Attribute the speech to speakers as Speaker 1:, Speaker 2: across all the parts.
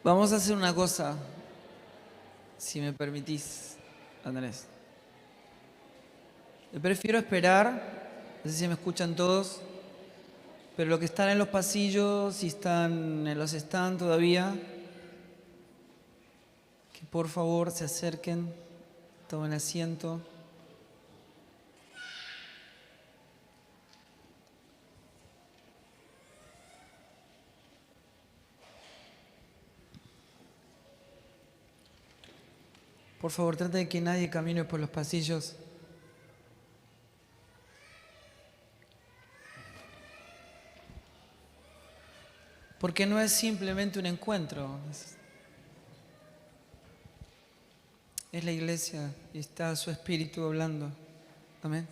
Speaker 1: Vamos a hacer una cosa, si me permitís, Andrés. Yo prefiero esperar, no sé si me escuchan todos, pero los que están en los pasillos, si están en los stands todavía, que por favor se acerquen, tomen asiento. Por favor, trate de que nadie camine por los pasillos. Porque no es simplemente un encuentro, es la iglesia y está su espíritu hablando. Amén.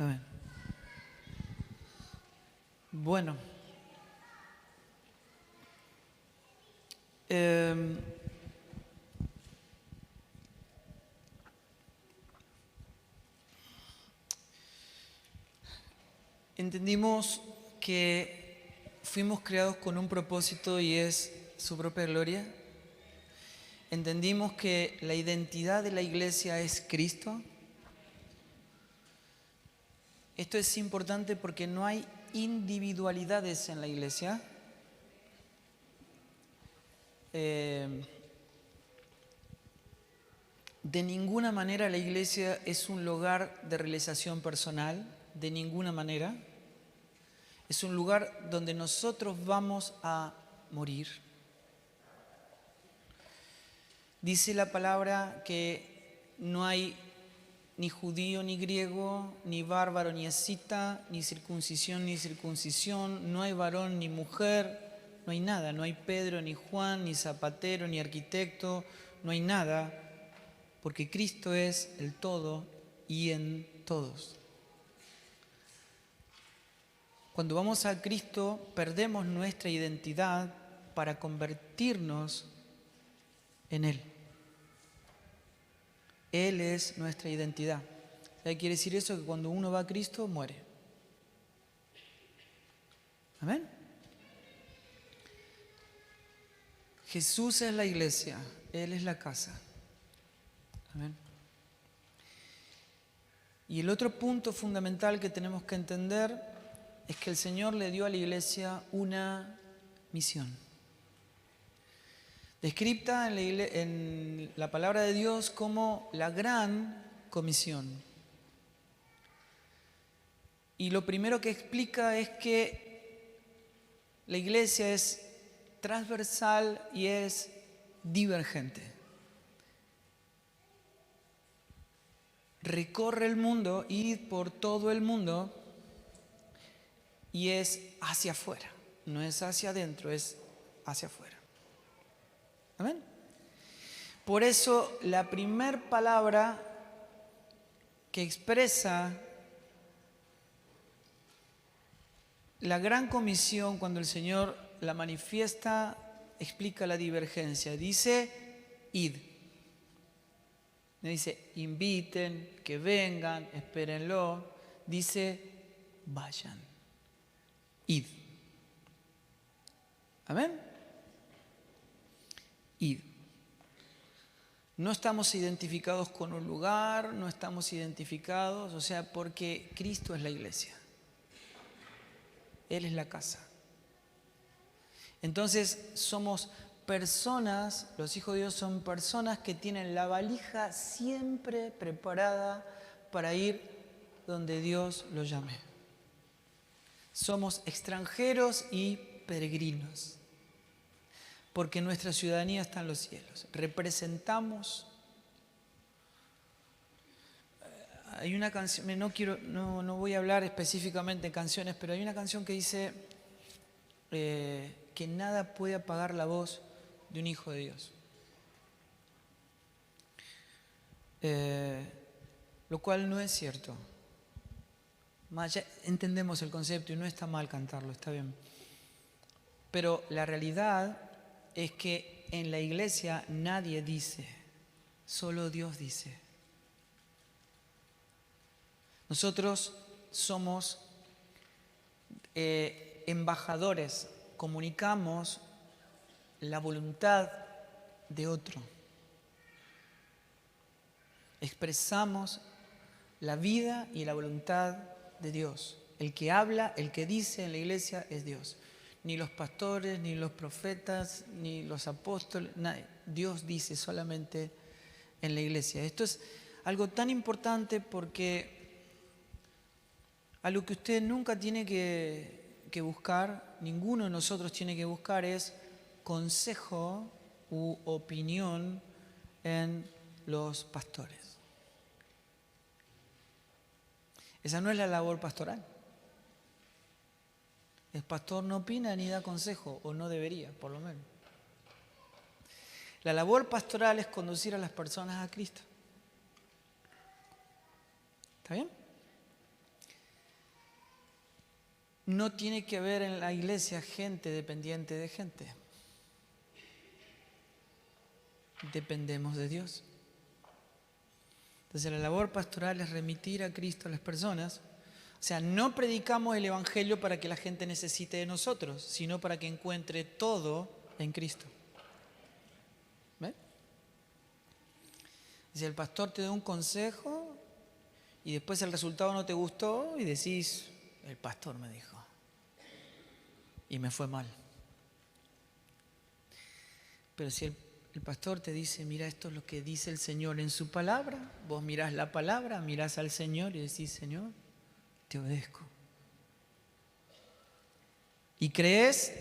Speaker 1: Amén. Bueno. Entendimos que fuimos creados con un propósito y es su propia gloria. Entendimos que la identidad de la iglesia es Cristo. Esto es importante porque no hay individualidades en la iglesia. De ninguna manera la iglesia es un lugar de realización personal, de ninguna manera. Es un lugar donde nosotros vamos a morir. Dice la palabra que no hay ni judío ni griego, ni bárbaro ni escita, ni circuncisión, no hay varón ni mujer, no hay nada, no hay Pedro ni Juan, ni zapatero ni arquitecto, no hay nada, porque Cristo es el todo y en todos. Cuando vamos a Cristo, perdemos nuestra identidad para convertirnos en Él. Él es nuestra identidad. ¿Qué quiere decir eso? Que cuando uno va a Cristo, muere. ¿Amén? Jesús es la iglesia, Él es la casa. Amén. Y el otro punto fundamental que tenemos que entender es que el Señor le dio a la iglesia una misión. Descripta en la palabra de Dios como la gran comisión. Y lo primero que explica es que la iglesia es transversal y es divergente. Recorre el mundo, id por todo el mundo y es hacia afuera. No es hacia adentro, es hacia afuera. ¿Amén? Por eso la primer palabra que expresa la gran comisión cuando el Señor la manifiesta, explica la divergencia. Dice, id. No dice, inviten, que vengan, espérenlo. Dice, vayan. Id. ¿Amén? Id. No estamos identificados con un lugar, no estamos identificados, o sea, porque Cristo es la iglesia. Él es la casa. Entonces somos personas, los hijos de Dios son personas que tienen la valija siempre preparada para ir donde Dios los llame. Somos extranjeros y peregrinos, porque nuestra ciudadanía está en los cielos. Representamos. Hay una canción, no voy a hablar específicamente de canciones, pero hay una canción que dice que nada puede apagar la voz de un hijo de Dios. lo cual no es cierto. Ya entendemos el concepto y no está mal cantarlo, está bien. Pero la realidad es que en la iglesia nadie dice, solo Dios dice. Nosotros somos embajadores, comunicamos la voluntad de otro. Expresamos la vida y la voluntad de Dios. El que habla, el que dice en la iglesia es Dios. Ni los pastores, ni los profetas, ni los apóstoles, nadie. Dios dice solamente en la iglesia. Esto es algo tan importante porque algo que usted nunca tiene que buscar, ninguno de nosotros tiene que buscar, es consejo u opinión en los pastores. Esa no es la labor pastoral. El pastor no opina ni da consejo, o no debería, por lo menos. La labor pastoral es conducir a las personas a Cristo. ¿Está bien? No tiene que haber en la iglesia gente dependiente de gente. Dependemos de Dios. Entonces la labor pastoral es remitir a Cristo a las personas. O sea, no predicamos el Evangelio para que la gente necesite de nosotros, sino para que encuentre todo en Cristo. ¿Ven? Si el pastor te da un consejo y después el resultado no te gustó y decís, el pastor me dijo, y me fue mal. Pero si el pastor te dice, mira, esto es lo que dice el Señor en su palabra, vos mirás la palabra, mirás al Señor y decís, Señor, te obedezco. Y crees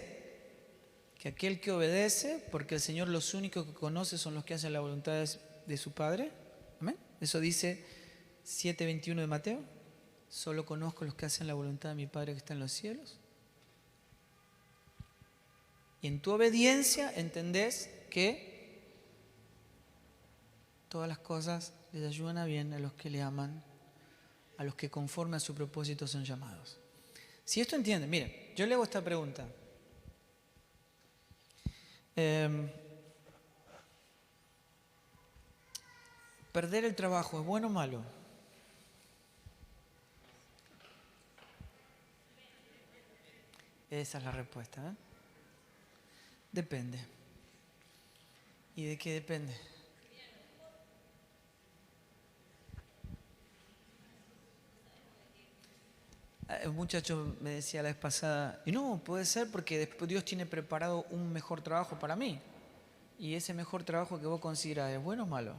Speaker 1: que aquel que obedece, porque el Señor los únicos que conoce son los que hacen la voluntad de su Padre. ¿Amén? Eso dice 7:21 de Mateo. Solo conozco los que hacen la voluntad de mi Padre que está en los cielos. Y en tu obediencia entendés que todas las cosas les ayudan a bien a los que le aman, a los que conforme a su propósito son llamados. Si esto entiende, miren, yo le hago esta pregunta. ¿Perder el trabajo es bueno o malo? Esa es la respuesta, ¿eh? Depende. ¿Y de qué depende? Un muchacho me decía la vez pasada, y no, puede ser porque después Dios tiene preparado un mejor trabajo para mí. Y ese mejor trabajo que vos considerás, ¿es bueno o malo?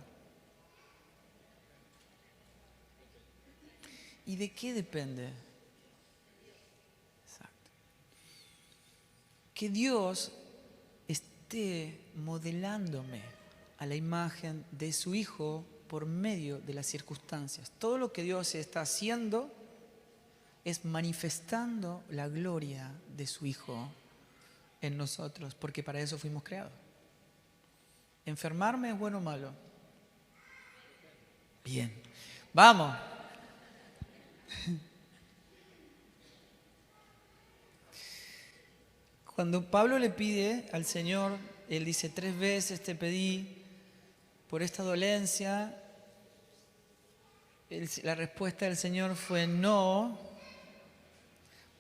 Speaker 1: ¿Y de qué depende? Exacto. Que Dios esté modelándome a la imagen de su Hijo por medio de las circunstancias. Todo lo que Dios está haciendo es manifestando la gloria de su Hijo en nosotros, porque para eso fuimos creados. ¿Enfermarme es bueno o malo? Bien. Vamos. Cuando Pablo le pide al Señor, él dice, 3 veces te pedí por esta dolencia. La respuesta del Señor fue no.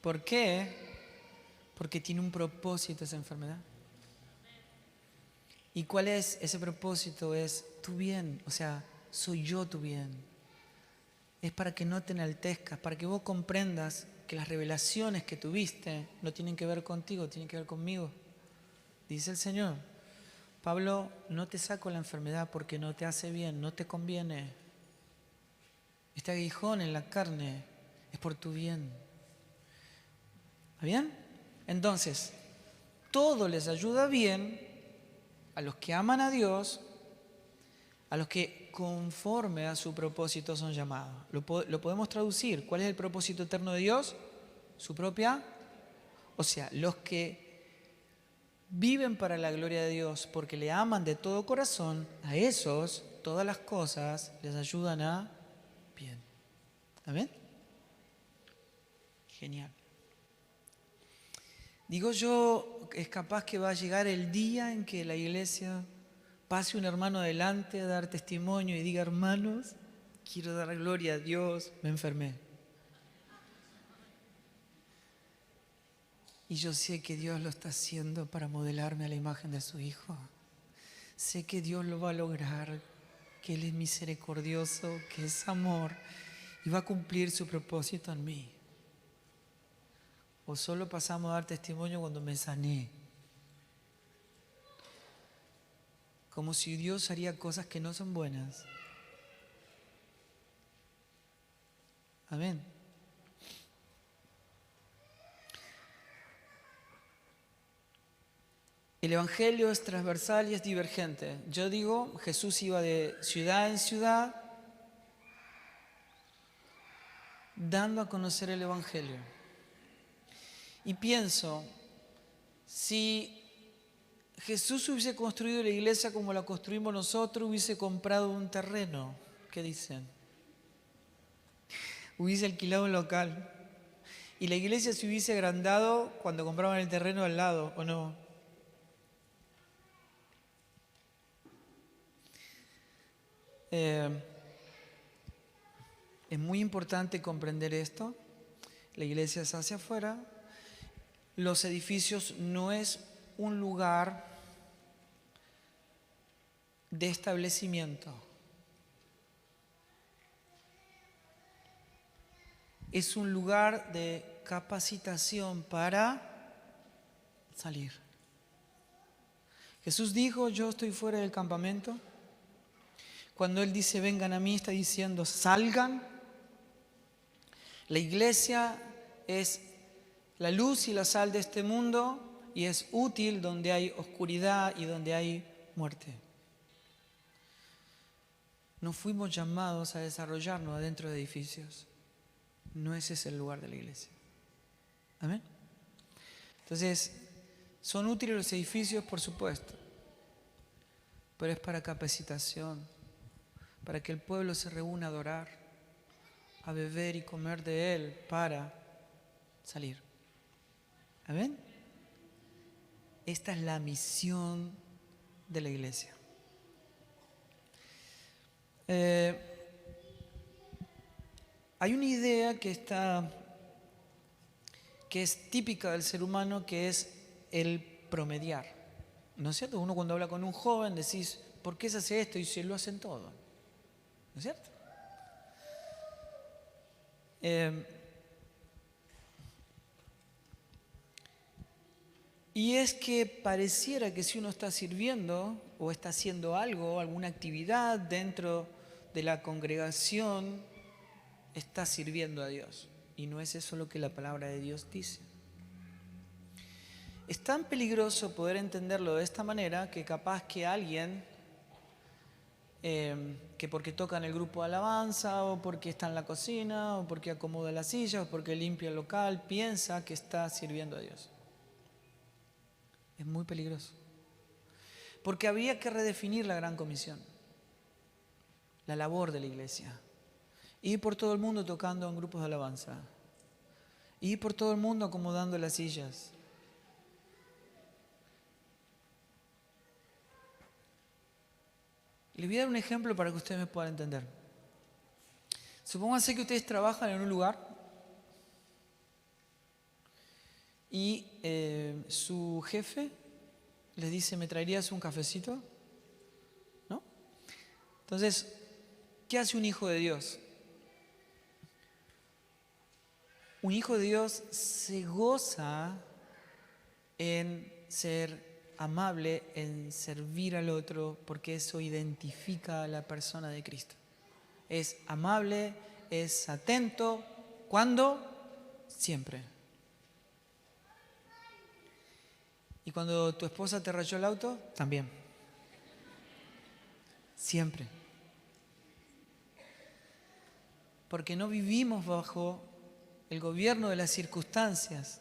Speaker 1: ¿Por qué? Porque tiene un propósito esa enfermedad. ¿Y cuál es ese propósito? Es tu bien, o sea, soy yo tu bien. Es para que no te enaltezcas, para que vos comprendas que las revelaciones que tuviste no tienen que ver contigo, tienen que ver conmigo. Dice el Señor, Pablo, no te saco la enfermedad porque no te hace bien, no te conviene. Este aguijón en la carne es por tu bien. ¿Está bien? Entonces, todo les ayuda bien a los que aman a Dios, a los que conforme a su propósito son llamados. Lo podemos traducir. ¿Cuál es el propósito eterno de Dios? Su propia. O sea, los que viven para la gloria de Dios porque le aman de todo corazón, a esos todas las cosas les ayudan a bien. ¿Amén? Genial. Digo yo, es capaz que va a llegar el día en que la iglesia pase un hermano adelante a dar testimonio y diga: hermanos, quiero dar gloria a Dios, me enfermé. Y yo sé que Dios lo está haciendo para modelarme a la imagen de su Hijo. Sé que Dios lo va a lograr, que Él es misericordioso, que es amor y va a cumplir su propósito en mí. O solo pasamos a dar testimonio cuando me sané. Como si Dios haría cosas que no son buenas. Amén. El Evangelio es transversal y es divergente. Yo digo, Jesús iba de ciudad en ciudad dando a conocer el Evangelio. Y pienso, si Jesús hubiese construido la iglesia como la construimos nosotros, hubiese comprado un terreno, ¿qué dicen? Hubiese alquilado un local. Y la iglesia se hubiese agrandado cuando compraban el terreno al lado, ¿o no? Es muy importante comprender esto. La iglesia es hacia afuera. Los edificios no es un lugar de establecimiento. Es un lugar de capacitación para salir. Jesús dijo: yo estoy fuera del campamento. Cuando Él dice vengan a mí, está diciendo salgan. La iglesia es la luz y la sal de este mundo y es útil donde hay oscuridad y donde hay muerte. No fuimos llamados a desarrollarnos adentro de edificios. No ese es el lugar de la iglesia. ¿Amén? Entonces, son útiles los edificios, por supuesto, pero es para capacitación, para que el pueblo se reúna a adorar, a beber y comer de Él para salir. ¿Amén? Esta es la misión de la iglesia. Hay una idea que es típica del ser humano, que es el promediar. ¿No es cierto? Uno cuando habla con un joven decís: ¿por qué se hace esto? Y dice: lo hacen todo. ¿No es cierto? Y es que pareciera que si uno está sirviendo o está haciendo algo, alguna actividad dentro de la congregación, está sirviendo a Dios. Y no es eso lo que la palabra de Dios dice. Es tan peligroso poder entenderlo de esta manera que capaz que alguien, que porque toca en el grupo de alabanza, o porque está en la cocina, o porque acomoda la silla, o porque limpia el local, piensa que está sirviendo a Dios. Es muy peligroso. Porque habría que redefinir la gran comisión, la labor de la iglesia. Ir por todo el mundo tocando en grupos de alabanza. Ir por todo el mundo acomodando las sillas. Les voy a dar un ejemplo para que ustedes me puedan entender. Supónganse que ustedes trabajan en un lugar y su jefe les dice: ¿me traerías un cafecito? ¿No? Entonces, ¿qué hace un hijo de Dios? Un hijo de Dios se goza en ser amable, en servir al otro, porque eso identifica a la persona de Cristo. Es amable, es atento. ¿Cuándo? Siempre. ¿Y cuando tu esposa te rayó el auto? También. Siempre. Porque no vivimos bajo el gobierno de las circunstancias,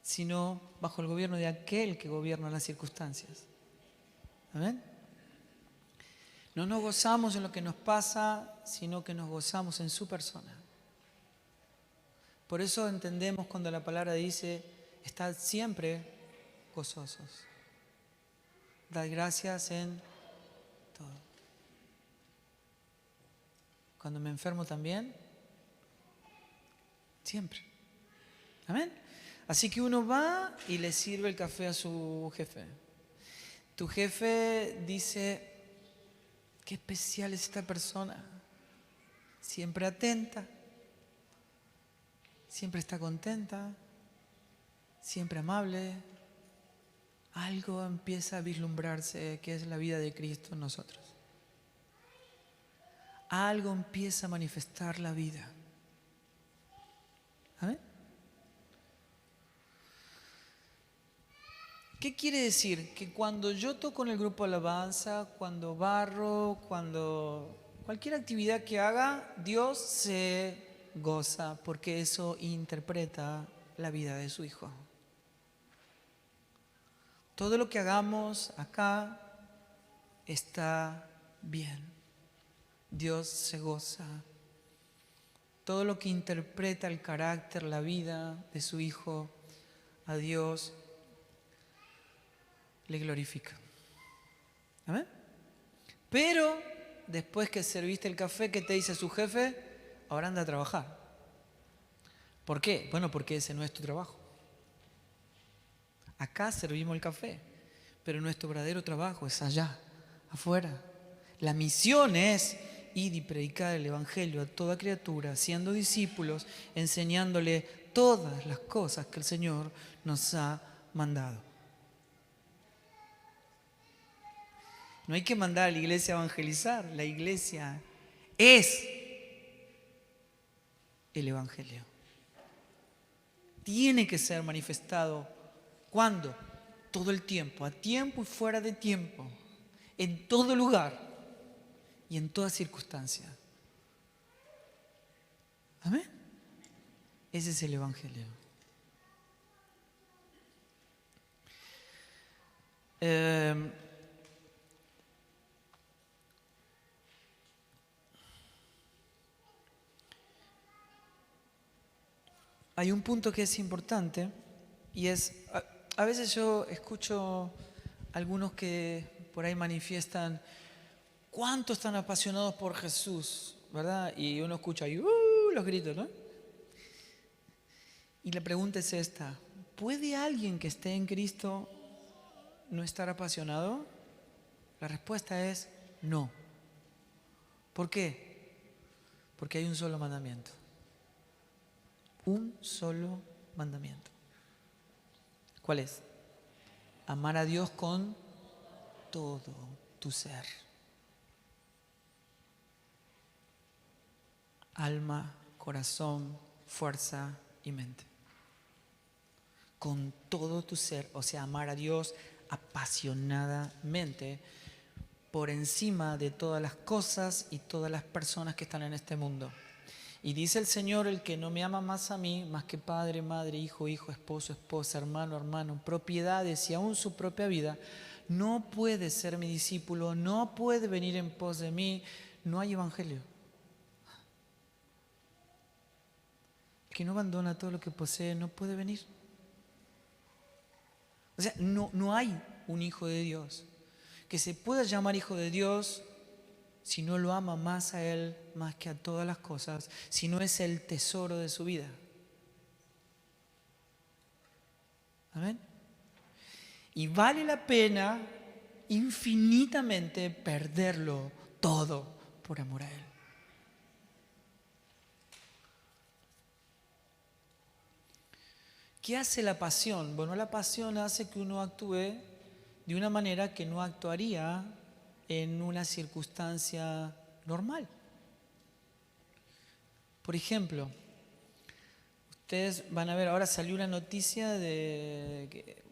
Speaker 1: sino bajo el gobierno de aquel que gobierna las circunstancias. ¿Amén? No nos gozamos en lo que nos pasa, sino que nos gozamos en su persona. Por eso entendemos cuando la palabra dice, estad siempre gozosos. Dad gracias en todo. Cuando me enfermo también, siempre. Amén. Así que uno va y le sirve el café a su jefe. Tu jefe dice, qué especial es esta persona. Siempre atenta, siempre está contenta, siempre amable. Algo empieza a vislumbrarse que es la vida de Cristo en nosotros. Algo empieza a manifestar la vida. ¿Amén? ¿Qué quiere decir? Que cuando yo toco en el grupo de alabanza, cuando barro, cuando cualquier actividad que haga, Dios se goza porque eso interpreta la vida de su Hijo. Todo lo que hagamos acá está bien. Dios se goza. Todo lo que interpreta el carácter, la vida de su Hijo, a Dios le glorifica. ¿Amén? Pero después que serviste el café, ¿qué te dice su jefe? Ahora anda a trabajar. ¿Por qué? Bueno, porque ese no es tu trabajo. Acá servimos el café, pero nuestro verdadero trabajo es allá, afuera. La misión es ir y predicar el Evangelio a toda criatura, siendo discípulos, enseñándole todas las cosas que el Señor nos ha mandado. No hay que mandar a la iglesia a evangelizar, la iglesia es el Evangelio. Tiene que ser manifestado. ¿Cuándo? Todo el tiempo, a tiempo y fuera de tiempo, en todo lugar y en toda circunstancia. ¿Amén? Ese es el Evangelio. Hay un punto que es importante y es, a veces yo escucho algunos que por ahí manifiestan cuánto están apasionados por Jesús, ¿verdad? Y uno escucha ahí los gritos, ¿no? Y la pregunta es esta, ¿puede alguien que esté en Cristo no estar apasionado? La respuesta es no. ¿Por qué? Porque hay un solo mandamiento. Un solo mandamiento. ¿Cuál es? Amar a Dios con todo tu ser. Alma, corazón, fuerza y mente. Con todo tu ser, o sea, amar a Dios apasionadamente por encima de todas las cosas y todas las personas que están en este mundo. Y dice el Señor, el que no me ama más a mí, más que padre, madre, hijo, esposo, esposa, hermano, propiedades y aún su propia vida, no puede ser mi discípulo, no puede venir en pos de mí. No hay evangelio. El que no abandona todo lo que posee no puede venir. O sea, no hay un hijo de Dios que se pueda llamar hijo de Dios si no lo ama más a Él, más que a todas las cosas, si no es el tesoro de su vida. ¿Amén? Y vale la pena infinitamente perderlo todo por amor a Él. ¿Qué hace la pasión? Bueno, la pasión hace que uno actúe de una manera que no actuaría en una circunstancia normal. Por ejemplo, ustedes van a ver, ahora salió una noticia de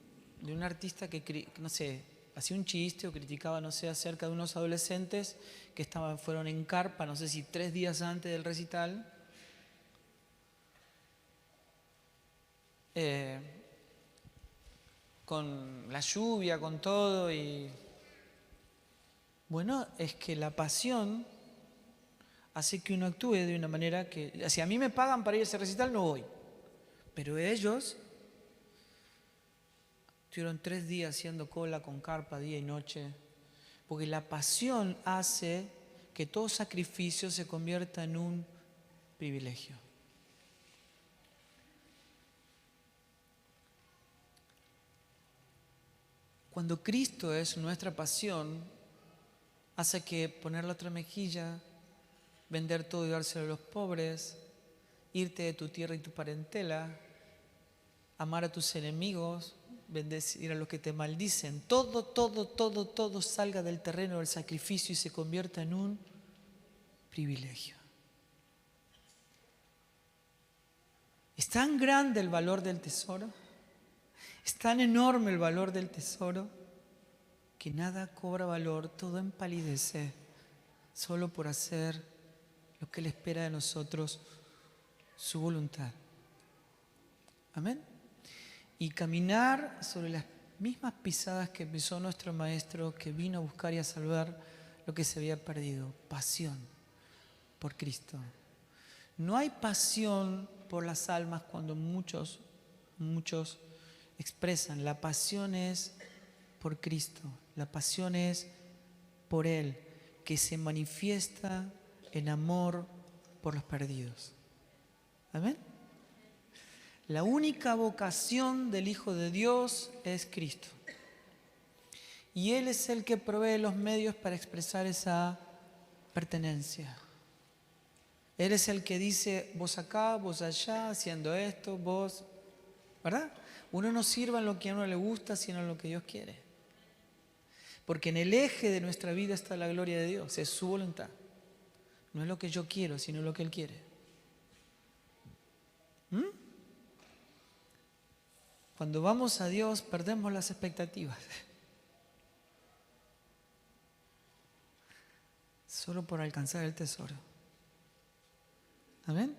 Speaker 1: un artista que, no sé, hacía un chiste o criticaba, no sé, acerca de unos adolescentes que fueron en carpa, no sé si 3 días antes del recital. Con la lluvia, con todo, y Bueno, es que la pasión hace que uno actúe de una manera que, si a mí me pagan para ir a ese recital, no voy. Pero ellos estuvieron 3 días haciendo cola con carpa día y noche, porque la pasión hace que todo sacrificio se convierta en un privilegio. Cuando Cristo es nuestra pasión, hace que poner la otra mejilla, vender todo y dárselo a los pobres, irte de tu tierra y tu parentela, amar a tus enemigos, bendecir a los que te maldicen, todo salga del terreno del sacrificio y se convierta en un privilegio. Es tan grande el valor del tesoro, es tan enorme el valor del tesoro, que nada cobra valor, todo empalidece, solo por hacer lo que Él espera de nosotros, su voluntad. Amén. Y caminar sobre las mismas pisadas que pisó nuestro Maestro, que vino a buscar y a salvar lo que se había perdido. Pasión por Cristo. No hay pasión por las almas cuando muchos expresan. La pasión es por Cristo. La pasión es por Él, que se manifiesta en amor por los perdidos. Amén. La única vocación del Hijo de Dios es Cristo. Y Él es el que provee los medios para expresar esa pertenencia. Él es el que dice, vos acá, vos allá, haciendo esto, vos, ¿verdad? Uno no sirva en lo que a uno le gusta, sino en lo que Dios quiere. Porque en el eje de nuestra vida está la gloria de Dios, es su voluntad. No es lo que yo quiero, sino lo que Él quiere. Cuando vamos a Dios, perdemos las expectativas. Solo por alcanzar el tesoro. ¿Amén?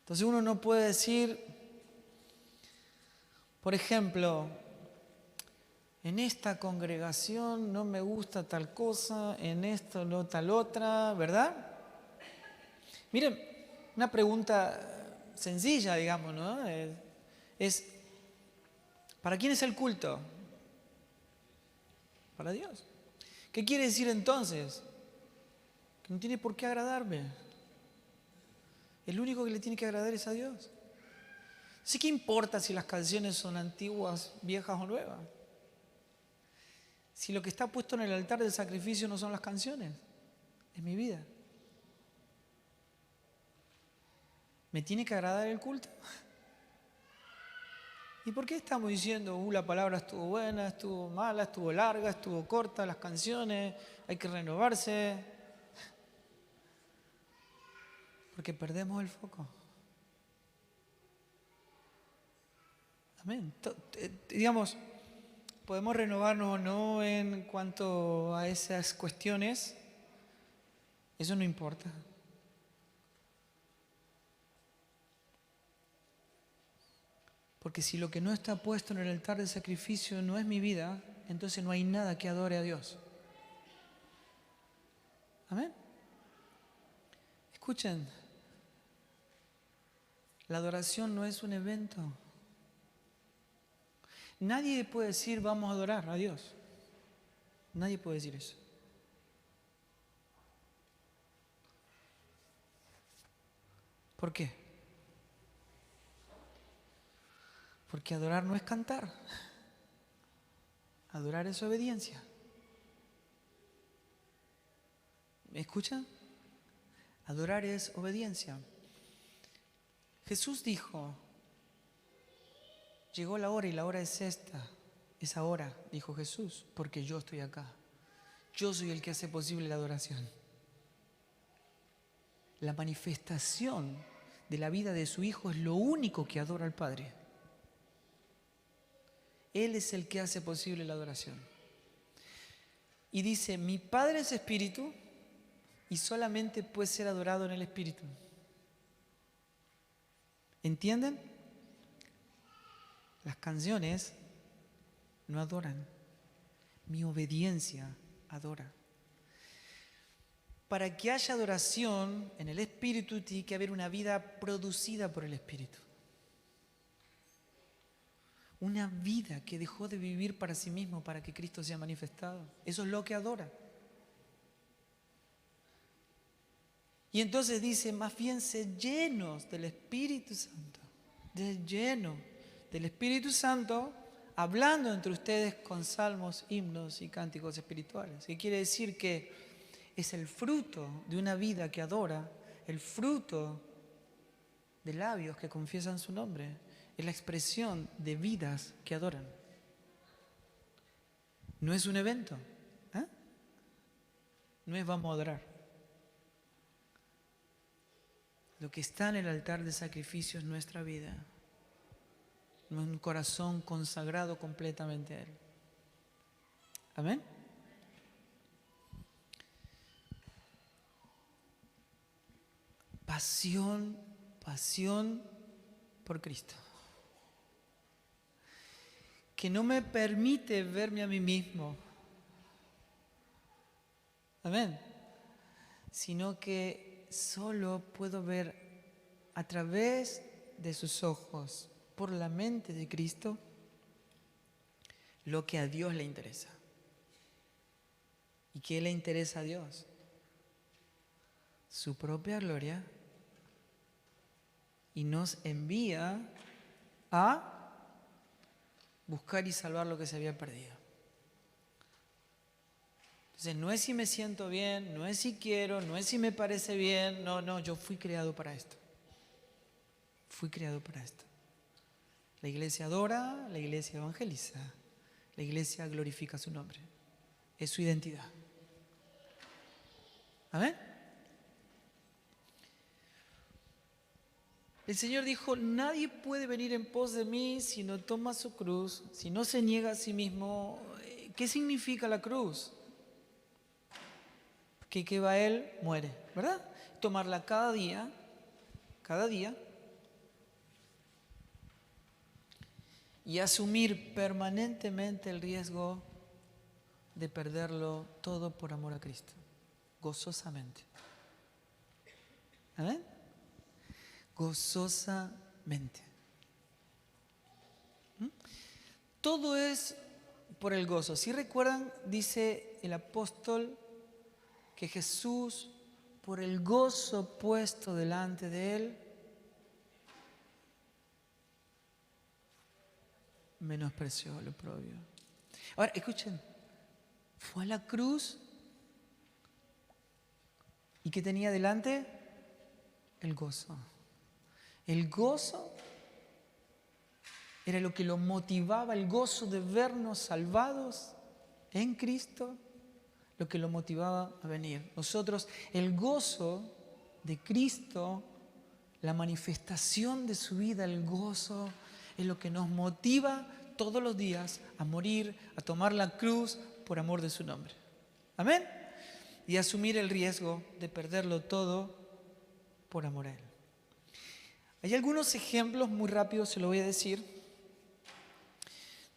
Speaker 1: Entonces uno no puede decir, por ejemplo, en esta congregación no me gusta tal cosa, en esto no tal otra, ¿verdad? Miren, una pregunta sencilla, digamos, ¿no? Es, ¿para quién es el culto? Para Dios. ¿Qué quiere decir entonces? Que no tiene por qué agradarme. El único que le tiene que agradar es a Dios. ¿Sí qué importa si las canciones son antiguas, viejas o nuevas? Si lo que está puesto en el altar del sacrificio no son las canciones, es mi vida. ¿Me tiene que agradar el culto? ¿Y por qué estamos diciendo, la palabra estuvo buena, estuvo mala, estuvo larga, estuvo corta, las canciones, hay que renovarse? Porque perdemos el foco. Amén. Digamos, podemos renovarnos o no en cuanto a esas cuestiones, eso no importa. Porque si lo que no está puesto en el altar de sacrificio no es mi vida, entonces no hay nada que adore a Dios. Amén. Escuchen, la adoración no es un evento. Nadie puede decir vamos a adorar a Dios. Nadie puede decir eso. ¿Por qué? Porque adorar no es cantar. Adorar es obediencia. ¿Me escuchan? Adorar es obediencia. Jesús dijo, llegó la hora y la hora es esta. Es ahora, dijo Jesús, porque yo estoy acá. Yo soy el que hace posible la adoración. La manifestación de la vida de su Hijo es lo único que adora al Padre. Él es el que hace posible la adoración. Y dice, mi Padre es Espíritu y solamente puede ser adorado en el Espíritu. ¿Entienden? Las canciones no adoran. mi obediencia adora. Para que haya adoración en el Espíritu, tiene que haber una vida producida por el Espíritu. Una vida que dejó de vivir para sí mismo para que Cristo sea manifestado. Eso es lo que adora. Y entonces dice, más bien sed llenos del Espíritu Santo. Lleno del Espíritu Santo, hablando entre ustedes con salmos, himnos y cánticos espirituales. ¿Qué quiere decir? Que es el fruto de una vida que adora, el fruto de labios que confiesan su nombre. Es la expresión de vidas que adoran. No es un evento. No es vamos a adorar. Lo que está en el altar de sacrificio es nuestra vida. Un corazón consagrado completamente a Él. Amén. Pasión por Cristo. Que no me permite verme a mí mismo. Amén. Sino que solo puedo ver a través de sus ojos, por la mente de Cristo, lo que a Dios le interesa. ¿Y qué le interesa a Dios? Su propia gloria. Y nos envía a buscar y salvar lo que se había perdido. Entonces no es si me siento bien, no es si quiero, no es si me parece bien. No, yo fui creado para esto. Fui creado para esto. La iglesia adora, la iglesia evangeliza, la iglesia glorifica su nombre. Es su identidad. ¿Amén? El Señor dijo, nadie puede venir en pos de mí si no toma su cruz, si no se niega a sí mismo. ¿Qué significa la cruz? Que va Él, muere, ¿verdad? Tomarla cada día, y asumir permanentemente el riesgo de perderlo todo por amor a Cristo, gozosamente. ¿Amén? Gozosamente. Todo es por el gozo. Si recuerdan, dice el apóstol que Jesús, por el gozo puesto delante de Él, menospreció lo propio. Ahora, escuchen, fue a la cruz y ¿qué tenía delante? El gozo. El gozo era lo que lo motivaba, el gozo de vernos salvados en Cristo, lo que lo motivaba a venir. Nosotros, el gozo de Cristo, la manifestación de su vida, el gozo, es lo que nos motiva todos los días a morir, a tomar la cruz por amor de su nombre. Amén. Y asumir el riesgo de perderlo todo por amor a Él. Hay algunos ejemplos muy rápidos, se lo voy a decir.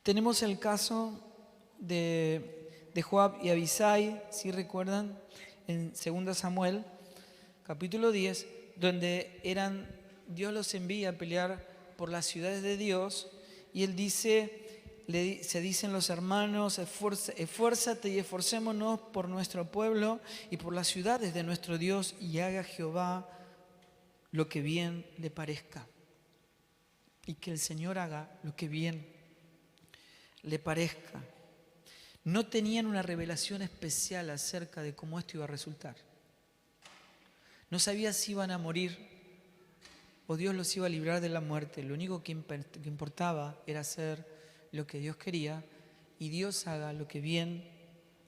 Speaker 1: Tenemos el caso de Joab y Abisai, si recuerdan, en 2 Samuel, capítulo 10, donde Dios los envía a pelear por las ciudades de Dios, y él dice, se dicen los hermanos, esfuérzate y esforcémonos por nuestro pueblo y por las ciudades de nuestro Dios, y haga Jehová lo que bien le parezca. Y que el Señor haga lo que bien le parezca. No tenían una revelación especial acerca de cómo esto iba a resultar. No sabían si iban a morir o Dios los iba a librar de la muerte. Lo único que importaba era hacer lo que Dios quería y Dios haga lo que bien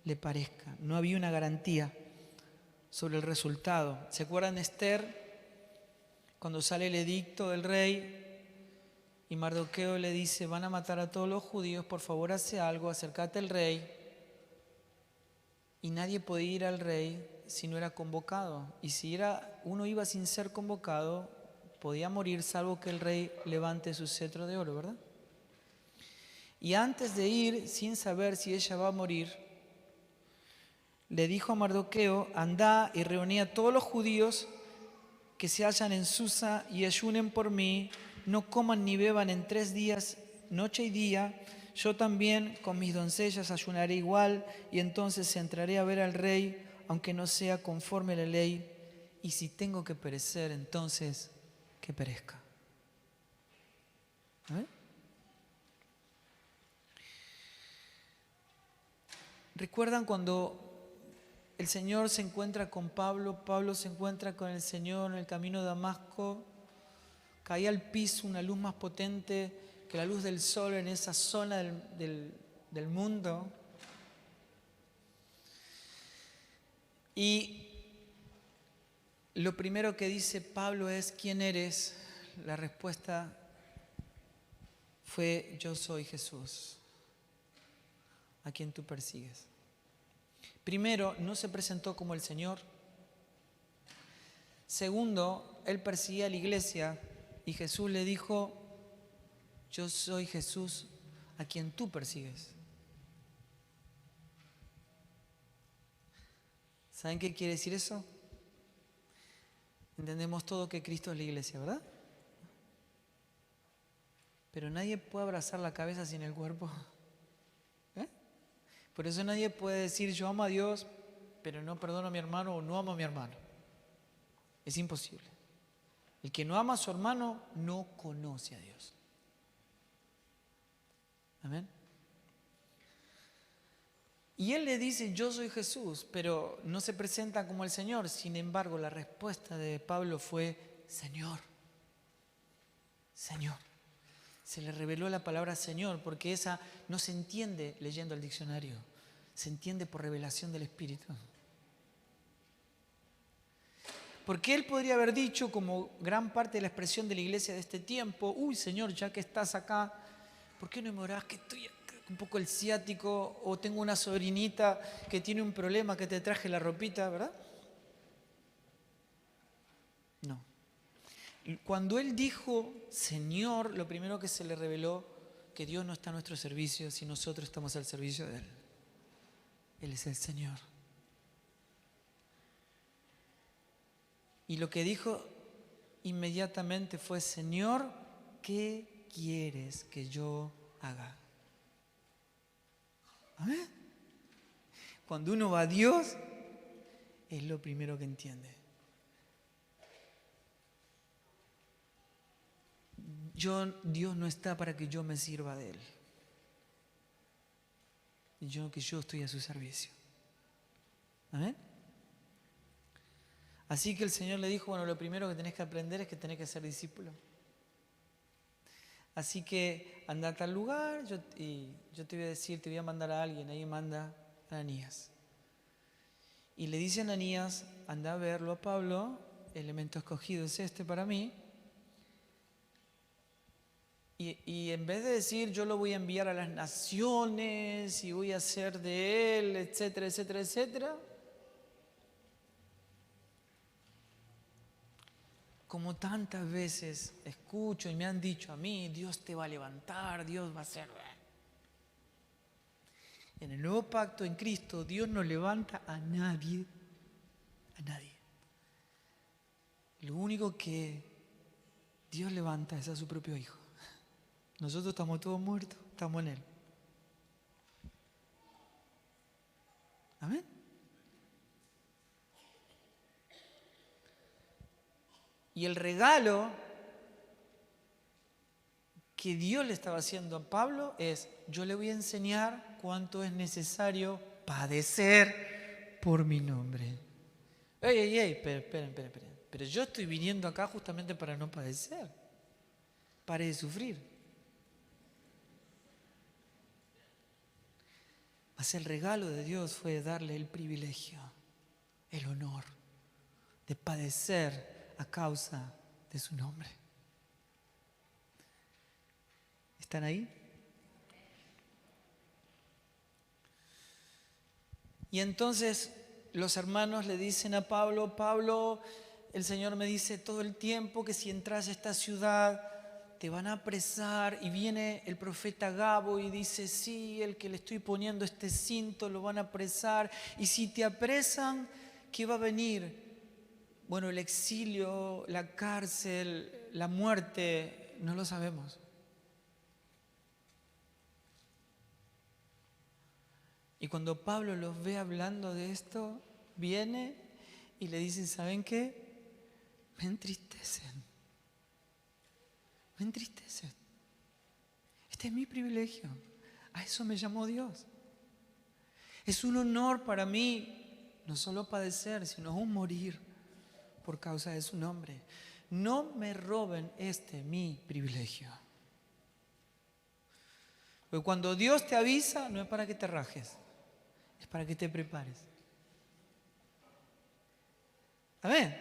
Speaker 1: le parezca. No había una garantía sobre el resultado. ¿Se acuerdan de Esther? Cuando sale el edicto del rey y Mardoqueo le dice, van a matar a todos los judíos, por favor hace algo, acércate al rey. Y nadie podía ir al rey si no era convocado. Y si uno iba sin ser convocado, podía morir salvo que el rey levante su cetro de oro, ¿verdad? Y antes de ir, sin saber si ella va a morir, le dijo a Mardoqueo: anda y reuní a todos los judíos que se hallan en Susa y ayunen por mí, no coman ni beban en 3 días, noche y día. Yo también con mis doncellas ayunaré igual, y entonces entraré a ver al rey, aunque no sea conforme a la ley, y si tengo que perecer, entonces que perezca. ¿Eh? ¿Recuerdan cuando el Señor se encuentra con Pablo? Pablo se encuentra con el Señor en el camino de Damasco. Caía al piso una luz más potente que la luz del sol en esa zona del mundo. Y lo primero que dice Pablo es: ¿quién eres? La respuesta fue: yo soy Jesús, a quien tú persigues. Primero, no se presentó como el Señor. Segundo, él perseguía a la iglesia y Jesús le dijo: yo soy Jesús, a quien tú persigues. ¿Saben qué quiere decir eso? Entendemos todo que Cristo es la iglesia, ¿verdad? Pero nadie puede abrazar la cabeza sin el cuerpo. ¿Eh? Por eso nadie puede decir: yo amo a Dios, pero no perdono a mi hermano, o no amo a mi hermano. Es imposible. El que no ama a su hermano no conoce a Dios. Amén. Y él le dice: yo soy Jesús, pero no se presenta como el Señor. Sin embargo, la respuesta de Pablo fue: Señor, Señor. Se le reveló la palabra Señor, porque esa no se entiende leyendo el diccionario, se entiende por revelación del Espíritu. Porque él podría haber dicho, como gran parte de la expresión de la iglesia de este tiempo: uy, Señor, ya que estás acá, ¿por qué no me orás que estoy un poco el ciático, o tengo una sobrinita que tiene un problema, que te traje la ropita, ¿verdad? No. Cuando él dijo Señor, lo primero que se le reveló: que Dios no está a nuestro servicio, si nosotros estamos al servicio de Él. Él es el Señor. Y lo que dijo inmediatamente fue: Señor, ¿qué quieres que yo haga? ¿Amén? Cuando uno va a Dios, es lo primero que entiende. Dios no está para que yo me sirva de Él, que yo estoy a su servicio. ¿Amén? Así que el Señor le dijo: bueno, lo primero que tenés que aprender es que tenés que ser discípulo. Así que anda a tal lugar, y yo te voy a decir, te voy a mandar a alguien. Ahí manda a Ananías. Y le dice a Ananías: anda a verlo a Pablo, el elemento escogido es este para mí. Y en vez de decir: yo lo voy a enviar a las naciones y voy a hacer de él, etcétera, etcétera, etcétera, como tantas veces escucho y me han dicho a mí: Dios te va a levantar, Dios va a hacer. En el nuevo pacto en Cristo, Dios no levanta a nadie. A nadie. Lo único que Dios levanta es a su propio Hijo. Nosotros estamos todos muertos, estamos en Él. Amén. Y el regalo que Dios le estaba haciendo a Pablo es: yo le voy a enseñar cuánto es necesario padecer por mi nombre. Esperen. Pero yo estoy viniendo acá justamente para no padecer. Pare de sufrir. Mas el regalo de Dios fue darle el privilegio, el honor de padecer a causa de su nombre. ¿Están ahí? Y entonces los hermanos le dicen a Pablo: Pablo, el Señor me dice todo el tiempo que si entras a esta ciudad te van a apresar, y viene el profeta Gabo y dice, sí, el que le estoy poniendo este cinto lo van a apresar, y si te apresan, ¿qué va a venir? Bueno, el exilio, la cárcel, la muerte, no lo sabemos. Y cuando Pablo los ve hablando de esto, viene y le dice, ¿saben qué? Me entristecen. Me entristecen. Este es mi privilegio. A eso me llamó Dios. Es un honor para mí no solo padecer, sino aún morir por causa de su nombre. No me roben mi privilegio. Porque cuando Dios te avisa, no es para que te rajes, es para que te prepares. Amén.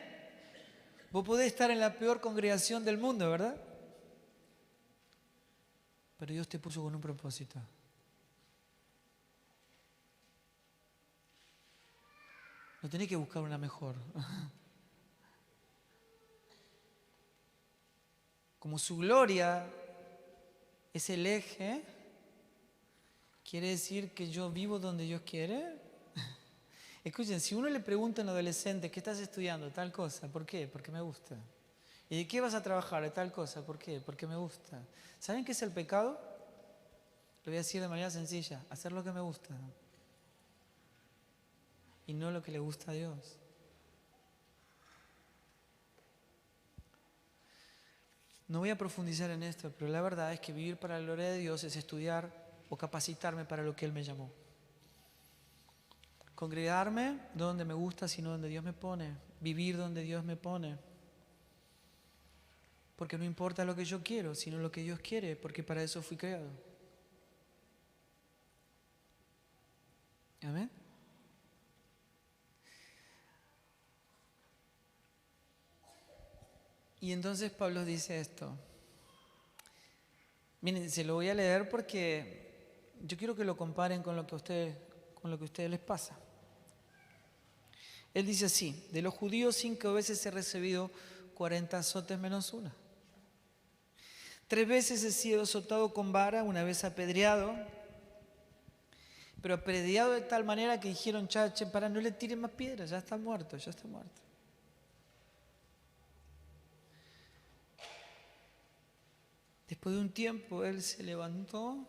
Speaker 1: Vos podés estar en la peor congregación del mundo, ¿verdad? Pero Dios te puso con un propósito. No tenés que buscar una mejor. Como su gloria es el eje, ¿quiere decir que yo vivo donde Dios quiere? Escuchen, si uno le pregunta a un adolescente, ¿qué estás estudiando? Tal cosa. ¿Por qué? Porque me gusta. ¿Y de qué vas a trabajar? De tal cosa. ¿Por qué? Porque me gusta. ¿Saben qué es el pecado? Lo voy a decir de manera sencilla. Hacer lo que me gusta. Y no lo que le gusta a Dios. No voy a profundizar en esto, pero la verdad es que vivir para la gloria de Dios es estudiar o capacitarme para lo que Él me llamó. Congregarme donde me gusta, sino donde Dios me pone. Vivir donde Dios me pone. Porque no importa lo que yo quiero, sino lo que Dios quiere, porque para eso fui creado. Amén. Y entonces Pablo dice esto. Miren, se lo voy a leer porque yo quiero que lo comparen con lo que a ustedes les pasa. Él dice así: de los judíos 5 veces he recibido 40 azotes menos una. 3 veces he sido azotado con vara, 1 vez apedreado. Pero apedreado de tal manera que dijeron, chache, para, no le tiren más piedras, ya está muerto, ya está muerto. Después de un tiempo él se levantó,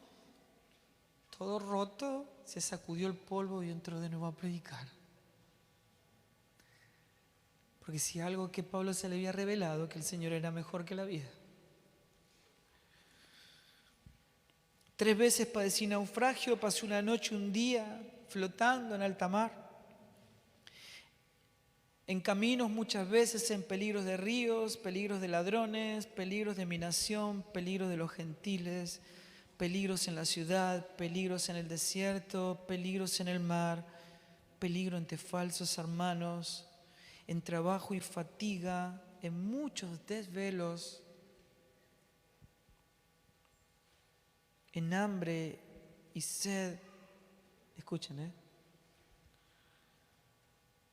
Speaker 1: todo roto, se sacudió el polvo y entró de nuevo a predicar. Porque si algo que Pablo se le había revelado, que el Señor era mejor que la vida. 3 veces padecí naufragio, pasé una noche, un día, flotando en alta mar. En caminos muchas veces, en peligros de ríos, peligros de ladrones, peligros de mi nación, peligros de los gentiles, peligros en la ciudad, peligros en el desierto, peligros en el mar, peligro entre falsos hermanos, en trabajo y fatiga, en muchos desvelos, en hambre y sed. Escuchen,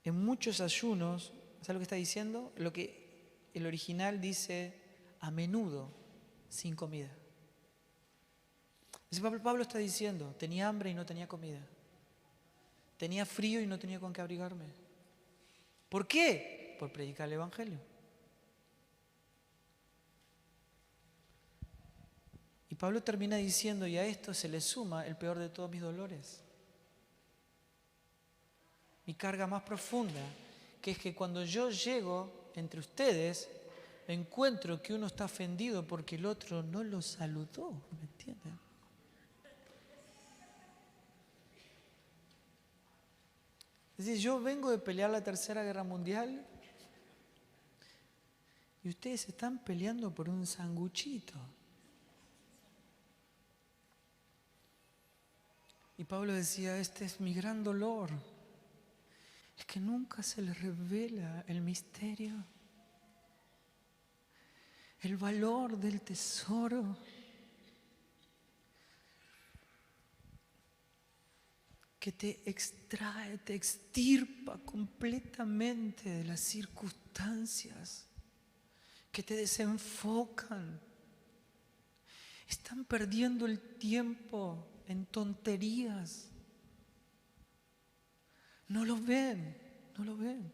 Speaker 1: en muchos ayunos. ¿Sabes lo que está diciendo? Lo que el original dice, a menudo, sin comida. Pablo está diciendo, tenía hambre y no tenía comida. Tenía frío y no tenía con qué abrigarme. ¿Por qué? Por predicar el Evangelio. Y Pablo termina diciendo, y a esto se le suma el peor de todos mis dolores. Mi carga más profunda, que es que cuando yo llego entre ustedes, encuentro que uno está ofendido porque el otro no lo saludó, ¿me entienden? Es decir, yo vengo de pelear la Tercera Guerra Mundial y ustedes están peleando por un sanguchito. Y Pablo decía, este es mi gran dolor. Es que nunca se les revela el misterio, el valor del tesoro. Que te extrae, te extirpa completamente de las circunstancias, que te desenfocan, Están perdiendo el tiempo en tonterías. No lo ven, no lo ven.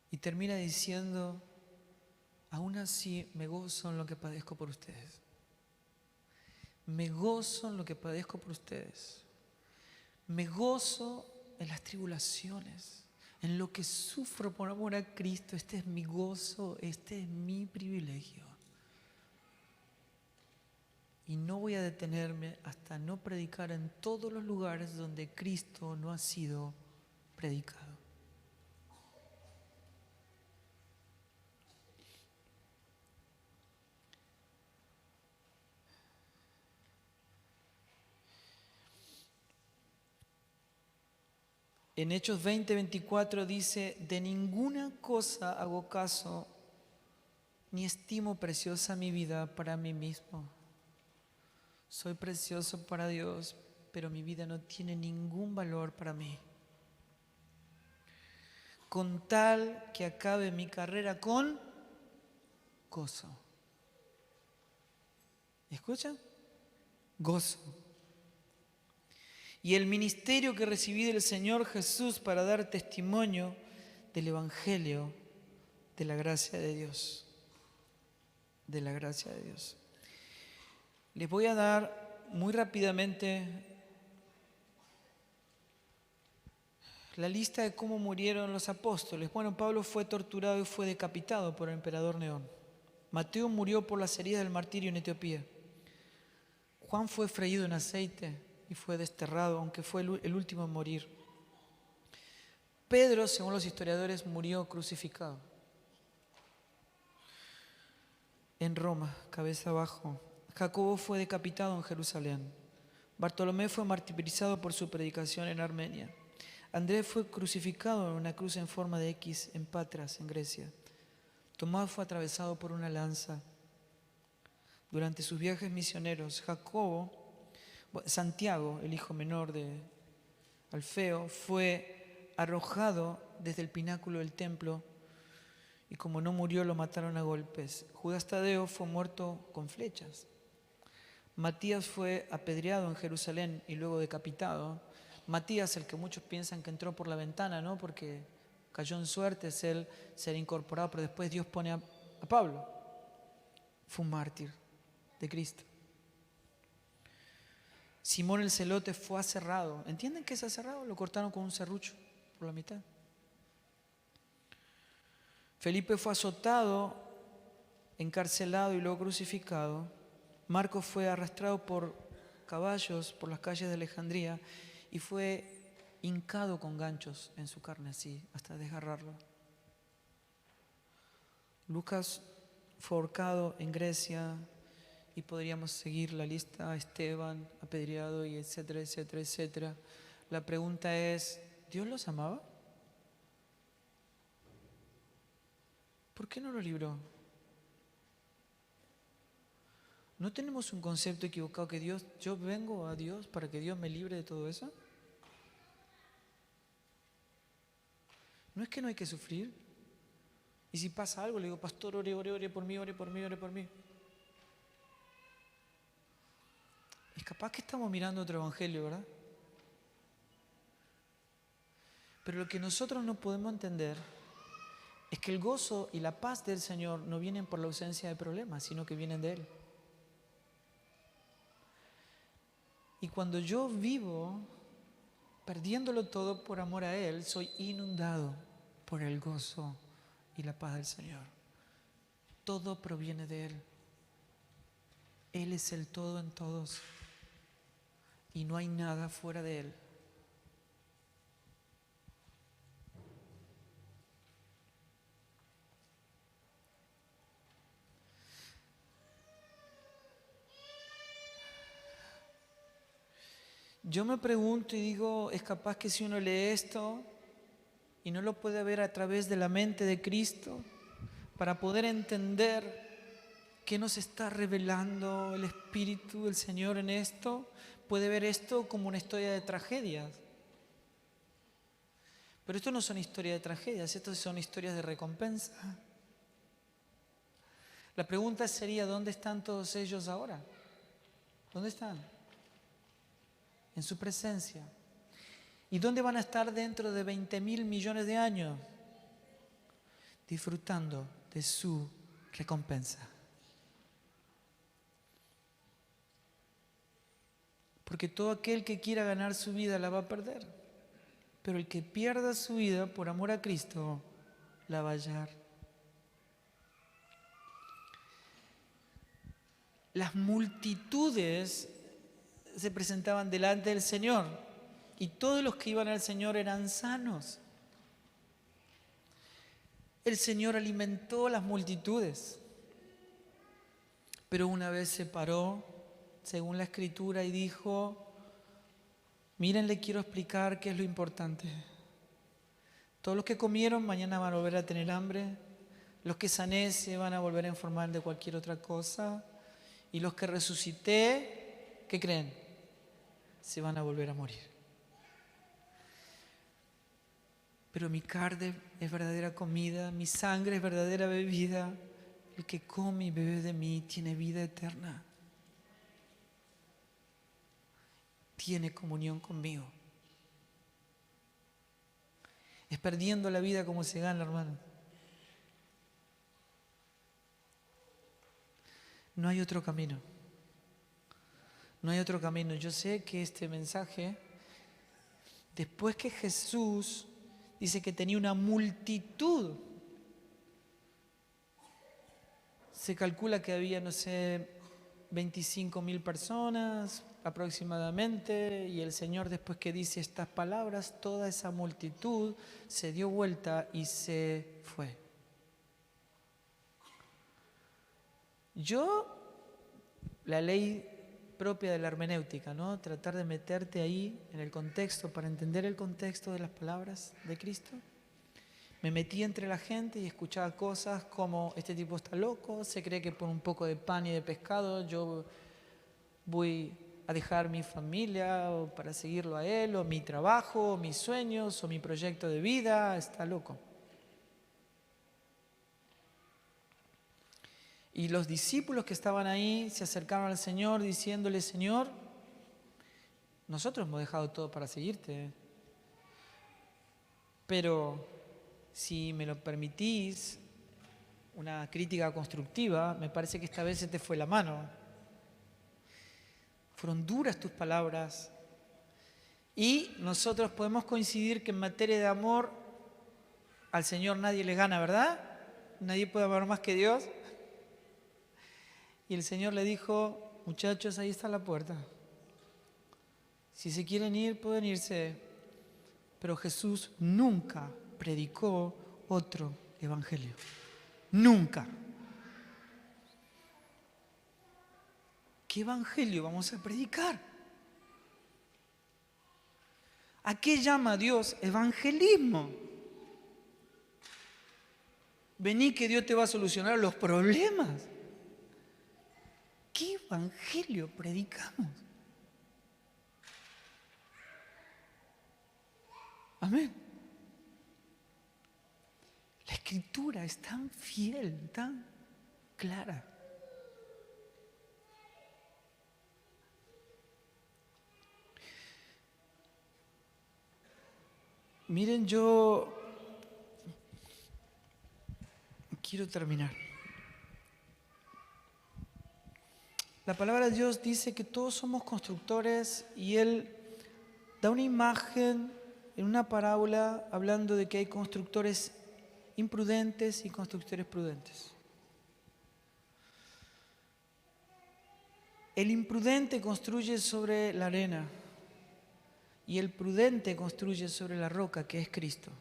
Speaker 1: Y termina diciendo, aún así me gozo en lo que padezco por ustedes. Me gozo en lo que padezco por ustedes. Me gozo en las tribulaciones, en lo que sufro por amor a Cristo. Este es mi gozo, este es mi privilegio. Y no voy a detenerme hasta no predicar en todos los lugares donde Cristo no ha sido predicado. En Hechos 20:24 dice, de ninguna cosa hago caso, ni estimo preciosa mi vida para mí mismo. Soy precioso para Dios, pero mi vida no tiene ningún valor para mí. Con tal que acabe mi carrera con gozo. ¿Escuchan? Gozo. Y el ministerio que recibí del Señor Jesús para dar testimonio del Evangelio de la gracia de Dios. De la gracia de Dios. Les voy a dar muy rápidamente la lista de cómo murieron los apóstoles. Bueno, Pablo fue torturado y fue decapitado por el emperador Nerón. Mateo murió por las heridas del martirio en Etiopía. Juan fue freído en aceite y fue desterrado, aunque fue el último en morir. Pedro, según los historiadores, murió crucificado en Roma, cabeza abajo. Jacobo fue decapitado en Jerusalén. Bartolomé fue martirizado por su predicación en Armenia. Andrés fue crucificado en una cruz en forma de X en Patras, en Grecia. Tomás fue atravesado por una lanza. Durante sus viajes misioneros, Santiago, el hijo menor de Alfeo, fue arrojado desde el pináculo del templo y como no murió lo mataron a golpes. Judas Tadeo fue muerto con flechas. Matías fue apedreado en Jerusalén y luego decapitado. Matías, el que muchos piensan que entró por la ventana, ¿no? Porque cayó en suerte, es él ser incorporado, pero después Dios pone a Pablo. Fue un mártir de Cristo. Simón el Celote fue aserrado. ¿Entienden qué es aserrado? Lo cortaron con un serrucho por la mitad. Felipe fue azotado, encarcelado y luego crucificado. Marcos fue arrastrado por caballos por las calles de Alejandría y fue hincado con ganchos en su carne así, hasta desgarrarlo. Lucas fue ahorcado en Grecia y podríamos seguir la lista, Esteban, apedreado y etcétera, etcétera, etcétera. La pregunta es, ¿Dios los amaba? ¿Por qué no los libró? ¿No tenemos un concepto equivocado que yo vengo a Dios para que Dios me libre de todo eso? ¿No es que no hay que sufrir? Y si pasa algo, le digo, pastor, ore por mí, ore por mí, ore por mí. Es capaz que estamos mirando otro evangelio, ¿verdad? Pero lo que nosotros no podemos entender es que el gozo y la paz del Señor no vienen por la ausencia de problemas, sino que vienen de Él. Y cuando yo vivo perdiéndolo todo por amor a Él, soy inundado por el gozo y la paz del Señor. Todo proviene de Él. Él es el todo en todos. Y no hay nada fuera de Él. Yo me pregunto y digo, es capaz que si uno lee esto y no lo puede ver a través de la mente de Cristo, para poder entender qué nos está revelando el Espíritu del Señor en esto, puede ver esto como una historia de tragedias. Pero esto no son historias de tragedias, esto son historias de recompensa. La pregunta sería, ¿dónde están todos ellos ahora? ¿Dónde están? En su presencia. ¿Y dónde van a estar dentro de 20.000 millones de años? Disfrutando de su recompensa. Porque todo aquel que quiera ganar su vida la va a perder. Pero el que pierda su vida por amor a Cristo la va a hallar. Las multitudes se presentaban delante del Señor y todos los que iban al Señor eran sanos. El Señor alimentó las multitudes, pero una vez se paró, según la Escritura, y dijo: miren, le quiero explicar qué es lo importante. Todos los que comieron mañana van a volver a tener hambre, los que sané se van a volver a enfermar de cualquier otra cosa, y los que resucité, ¿qué creen? Se van a volver a morir. Pero mi carne es verdadera comida, mi sangre es verdadera bebida. El que come y bebe de mí tiene vida eterna. Tiene comunión conmigo. Es perdiendo la vida como se gana, hermano. No hay otro camino. No hay otro camino. Yo sé que este mensaje, después que Jesús dice que tenía una multitud, se calcula que había, 25.000 personas aproximadamente, y el Señor, después que dice estas palabras, toda esa multitud se dio vuelta y se fue. La ley propia de la hermenéutica, ¿no? Tratar de meterte ahí en el contexto para entender el contexto de las palabras de Cristo. Me metí entre la gente y escuchaba cosas como: este tipo está loco, se cree que por un poco de pan y de pescado yo voy a dejar mi familia o para seguirlo a él, o mi trabajo, o mis sueños, o mi proyecto de vida, está loco. Y los discípulos que estaban ahí se acercaron al Señor diciéndole: Señor, nosotros hemos dejado todo para seguirte, pero si me lo permitís, una crítica constructiva, me parece que esta vez se te fue la mano. Fueron duras tus palabras. Y nosotros podemos coincidir que en materia de amor al Señor nadie le gana, ¿verdad? Nadie puede amar más que Dios. Y el Señor le dijo: muchachos, ahí está la puerta. Si se quieren ir, pueden irse. Pero Jesús nunca predicó otro evangelio. Nunca. ¿Qué evangelio vamos a predicar? ¿A qué llama Dios evangelismo? Vení que Dios te va a solucionar los problemas. ¿Qué evangelio predicamos? Amén. La Escritura es tan fiel, tan clara. Miren, yo quiero terminar. La palabra de Dios dice que todos somos constructores, y Él da una imagen en una parábola hablando de que hay constructores imprudentes y constructores prudentes. El imprudente construye sobre la arena y el prudente construye sobre la roca, que es Cristo.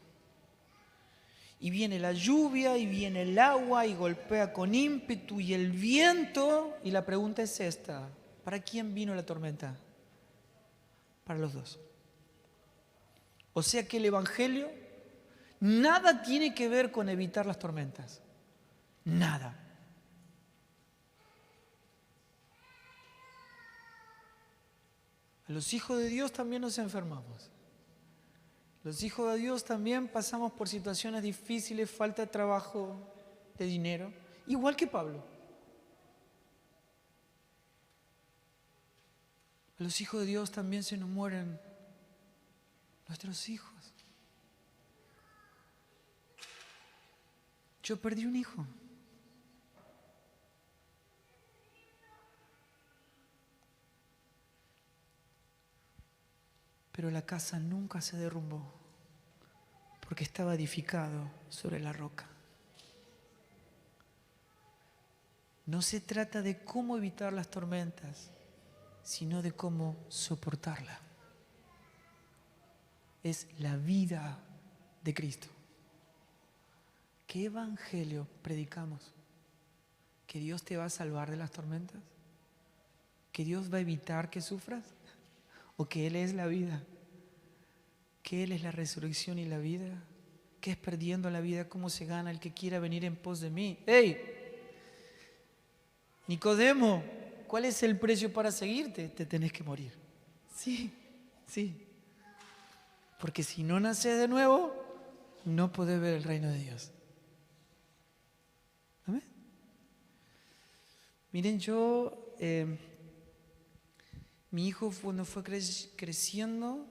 Speaker 1: Y viene la lluvia y viene el agua y golpea con ímpetu y el viento. Y la pregunta es esta: ¿para quién vino la tormenta? Para los dos. O sea que el evangelio nada tiene que ver con evitar las tormentas. Nada. A los hijos de Dios también nos enfermamos. Los hijos de Dios también pasamos por situaciones difíciles, falta de trabajo, de dinero, igual que Pablo. A los hijos de Dios también se nos mueren nuestros hijos. Yo perdí un hijo. Pero la casa nunca se derrumbó porque estaba edificado sobre la roca. No se trata de cómo evitar las tormentas, sino de cómo soportarla. Es la vida de Cristo. ¿Qué evangelio predicamos? ¿Que Dios te va a salvar de las tormentas? ¿Que Dios va a evitar que sufras? ¿O que Él es la vida? ¿Que Él es la resurrección y la vida? ¿Qué es perdiendo la vida? ¿Cómo se gana el que quiera venir en pos de mí? ¡Ey! Nicodemo, ¿cuál es el precio para seguirte? Te tenés que morir. Sí, sí. Porque si no naces de nuevo, no podés ver el reino de Dios. ¿Amén? Miren, mi hijo cuando fue creciendo,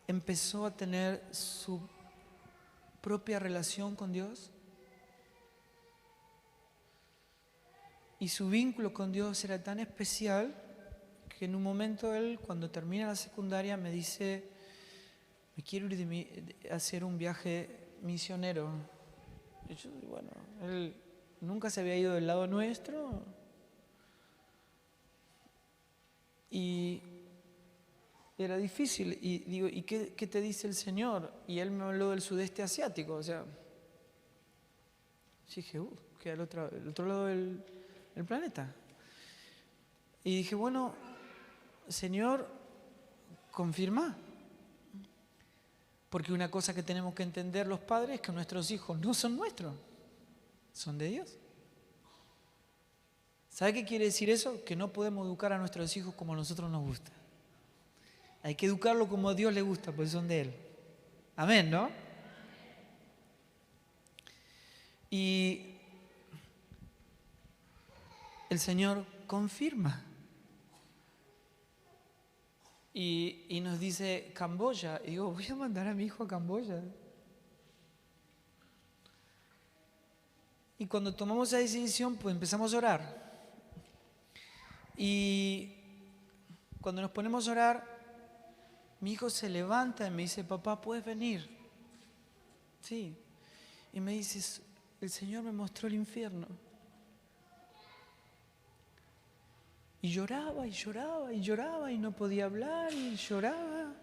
Speaker 1: empezó a tener su propia relación con Dios. Y su vínculo con Dios era tan especial que en un momento él, cuando termina la secundaria, me dice, me quiero ir a hacer un viaje misionero. Y yo, bueno, él nunca se había ido del lado nuestro. Y era difícil. Y digo, ¿y qué te dice el Señor? Y él me habló del sudeste asiático. O sea, dije, que al otro lado del planeta. Y dije, bueno, Señor, confirma. Porque una cosa que tenemos que entender los padres es que nuestros hijos no son nuestros, son de Dios. ¿Sabe qué quiere decir eso? Que no podemos educar a nuestros hijos como a nosotros nos gusta. Hay que educarlo como a Dios le gusta, porque son de Él. Amén, ¿no? Y el Señor confirma. Y nos dice Camboya. Y digo, voy a mandar a mi hijo a Camboya. Y cuando tomamos esa decisión, pues empezamos a orar. Y cuando nos ponemos a orar, mi hijo se levanta y me dice, papá, ¿puedes venir? Sí. Y me dice, el Señor me mostró el infierno. Y lloraba y lloraba y lloraba y no podía hablar y lloraba.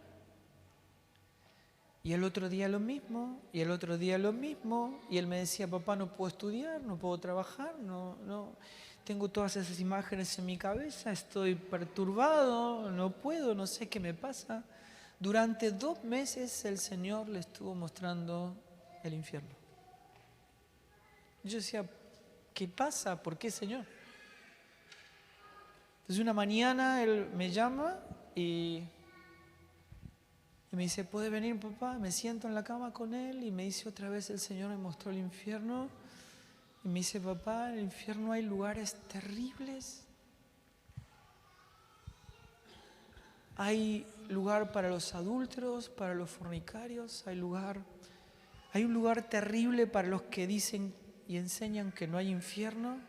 Speaker 1: Y el otro día lo mismo, y el otro día lo mismo. Y él me decía, papá, no puedo estudiar, no puedo trabajar, no. Tengo todas esas imágenes en mi cabeza, estoy perturbado, no puedo, no sé qué me pasa. Durante 2 meses el Señor le estuvo mostrando el infierno. Yo decía, ¿qué pasa? ¿Por qué, Señor? Entonces una mañana él me llama y me dice, ¿puedes venir, papá? Me siento en la cama con él y me dice otra vez, el Señor me mostró el infierno. Y me dice, papá, en el infierno hay lugares terribles. Hay lugar para los adúlteros, para los fornicarios, hay un lugar terrible para los que dicen y enseñan que no hay infierno.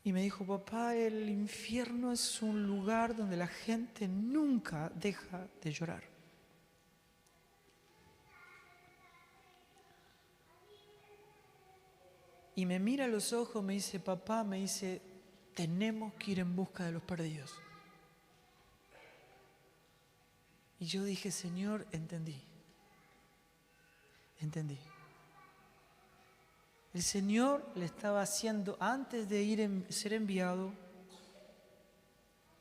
Speaker 1: Y me dijo, papá, el infierno es un lugar donde la gente nunca deja de llorar. Y me mira a los ojos, me dice, papá, me dice, tenemos que ir en busca de los perdidos. Y yo dije, Señor, entendí. El Señor le estaba haciendo, antes de ser enviado,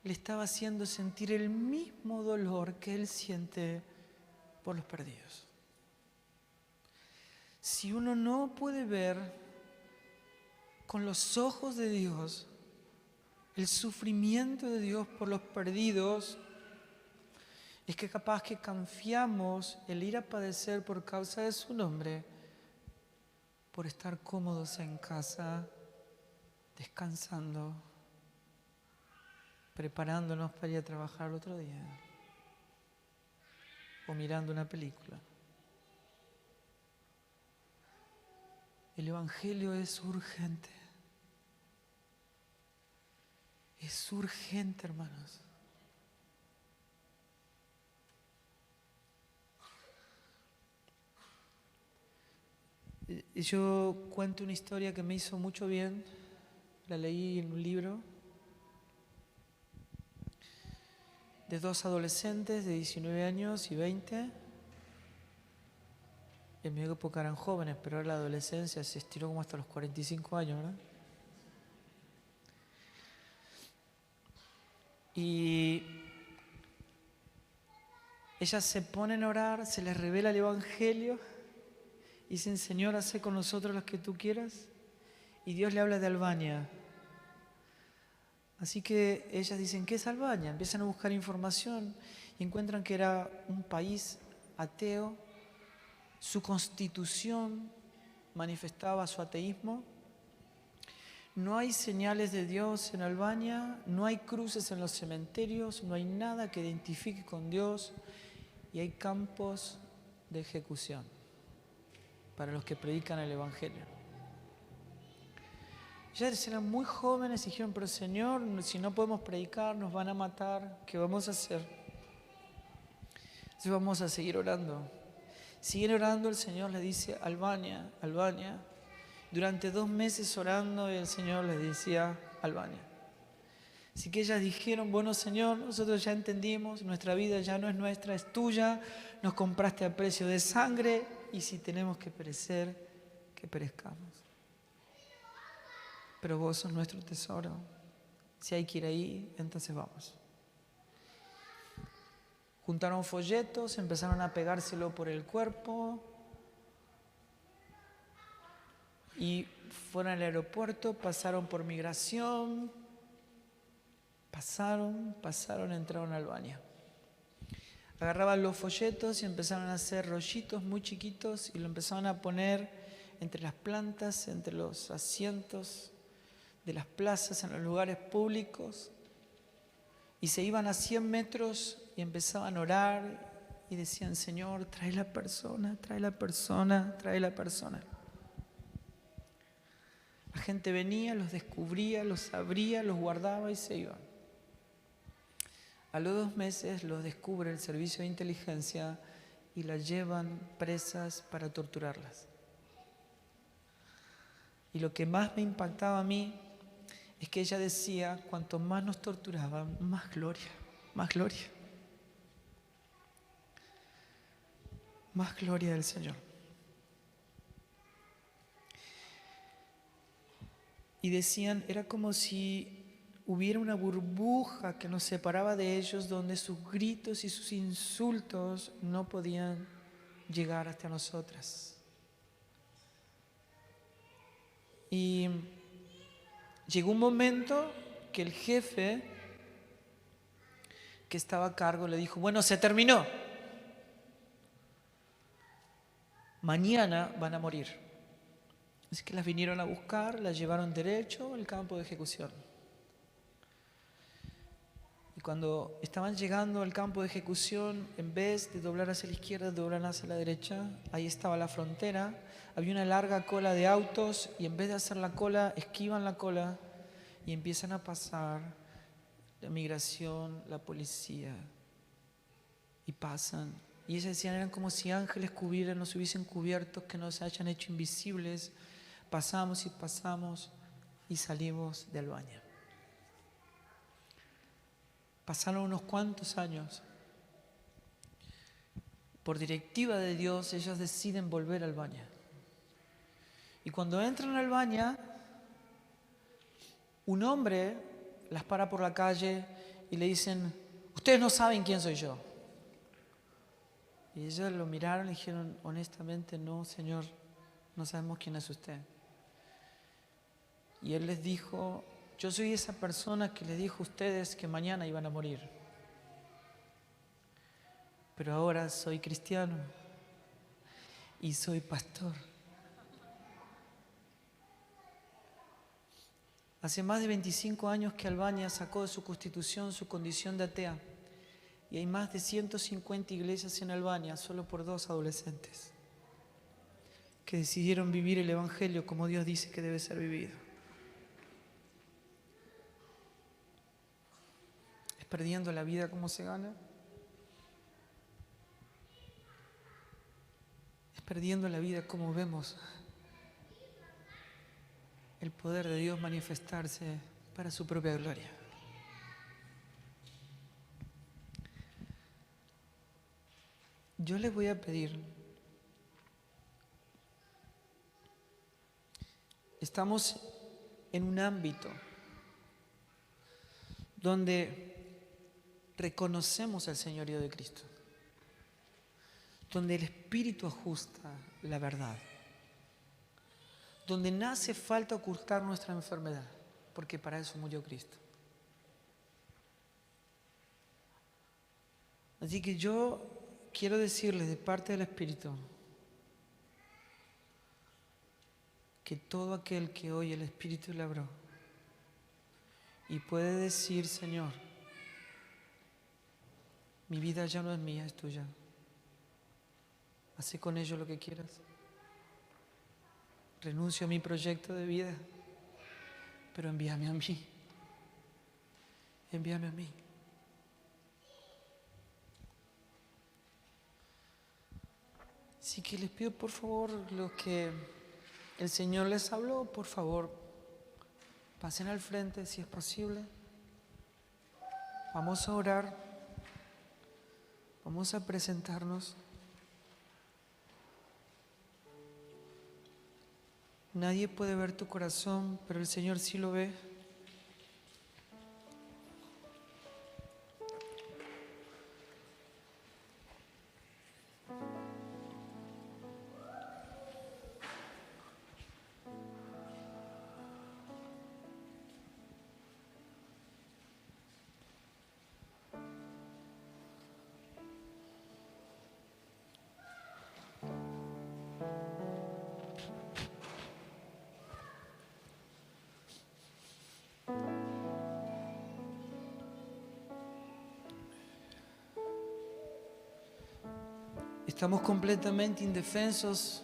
Speaker 1: le estaba haciendo sentir el mismo dolor que Él siente por los perdidos. Si uno no puede ver con los ojos de Dios el sufrimiento de Dios por los perdidos, es que capaz que confiamos el ir a padecer por causa de su nombre por estar cómodos en casa, descansando, preparándonos para ir a trabajar el otro día o mirando una película. El Evangelio es urgente. Es urgente, hermanos. Yo cuento una historia que me hizo mucho bien. La leí en un libro de dos adolescentes de 19 años y 20. En mi época eran jóvenes, pero ahora la adolescencia se estiró como hasta los 45 años, ¿verdad? Y ellas se ponen a orar, se les revela el Evangelio, y dicen: Señor, haz con nosotros lo que tú quieras. Y Dios le habla de Albania. Así que ellas dicen: ¿qué es Albania? Empiezan a buscar información y encuentran que era un país ateo. Su constitución manifestaba su ateísmo. No hay señales de Dios en Albania, no hay cruces en los cementerios, no hay nada que identifique con Dios, y hay campos de ejecución para los que predican el Evangelio. Ellas eran muy jóvenes y dijeron: pero Señor, si no podemos predicar, nos van a matar, ¿qué vamos a hacer? Entonces vamos a seguir orando. Siguen orando, el Señor les dice: Albania, Albania. Durante 2 meses orando, y el Señor les decía: Albania. Así que ellas dijeron: bueno, Señor, nosotros ya entendimos, nuestra vida ya no es nuestra, es tuya, nos compraste a precio de sangre, y si tenemos que perecer, que perezcamos. Pero vos sos nuestro tesoro. Si hay que ir ahí, entonces vamos. Juntaron folletos, empezaron a pegárselo por el cuerpo y fueron al aeropuerto, pasaron por migración, pasaron, entraron a Albania. Agarraban los folletos y empezaron a hacer rollitos muy chiquitos y lo empezaban a poner entre las plantas, entre los asientos de las plazas, en los lugares públicos, y se iban a 100 metros y empezaban a orar y decían: Señor, trae la persona, trae la persona, trae la persona. La gente venía, los descubría, los abría, los guardaba y se iban. A los 2 meses los descubre el servicio de inteligencia y las llevan presas para torturarlas. Y lo que más me impactaba a mí es que ella decía: cuanto más nos torturaban, más gloria, más gloria. Más gloria del Señor. Y decían, era como si hubiera una burbuja que nos separaba de ellos, donde sus gritos y sus insultos no podían llegar hasta nosotras. Y llegó un momento que el jefe que estaba a cargo le dijo: bueno, se terminó. Mañana van a morir. Así que las vinieron a buscar, las llevaron derecho al campo de ejecución. Y cuando estaban llegando al campo de ejecución, en vez de doblar hacia la izquierda, doblan hacia la derecha. Ahí estaba la frontera. Había una larga cola de autos y en vez de hacer la cola, esquivan la cola y empiezan a pasar la migración, la policía. Y pasan. Y ellos decían, eran como si ángeles nos hubiesen cubierto, que nos hayan hecho invisibles. Pasamos y pasamos y salimos de Albania. Pasaron unos cuantos años. Por directiva de Dios, ellos deciden volver a Albania. Y cuando entran a Albania, un hombre las para por la calle y le dicen: ustedes no saben quién soy yo. Y ellos lo miraron y dijeron: honestamente no, Señor, no sabemos quién es usted. Y él les dijo: yo soy esa persona que les dijo a ustedes que mañana iban a morir. Pero ahora soy cristiano y soy pastor. Hace más de 25 años que Albania sacó de su constitución su condición de atea. Y hay más de 150 iglesias en Albania solo por 2 adolescentes que decidieron vivir el Evangelio como Dios dice que debe ser vivido. ¿Es perdiendo la vida como se gana? ¿Es perdiendo la vida como vemos el poder de Dios manifestarse para su propia gloria? Yo les voy a pedir, estamos en un ámbito donde reconocemos el señorío de Cristo, donde el Espíritu ajusta la verdad, donde no hace falta ocultar nuestra enfermedad, porque para eso murió Cristo. Así que yo quiero decirles de parte del Espíritu que todo aquel que hoy el Espíritu le habló y puede decir, Señor, mi vida ya no es mía, es tuya. Haz con ello lo que quieras. Renuncio a mi proyecto de vida, pero envíame a mí. Envíame a mí. Así que les pido por favor, los que el Señor les habló, por favor, pasen al frente si es posible. Vamos a orar. Vamos a presentarnos. Nadie puede ver tu corazón, pero el Señor sí lo ve. Estamos completamente indefensos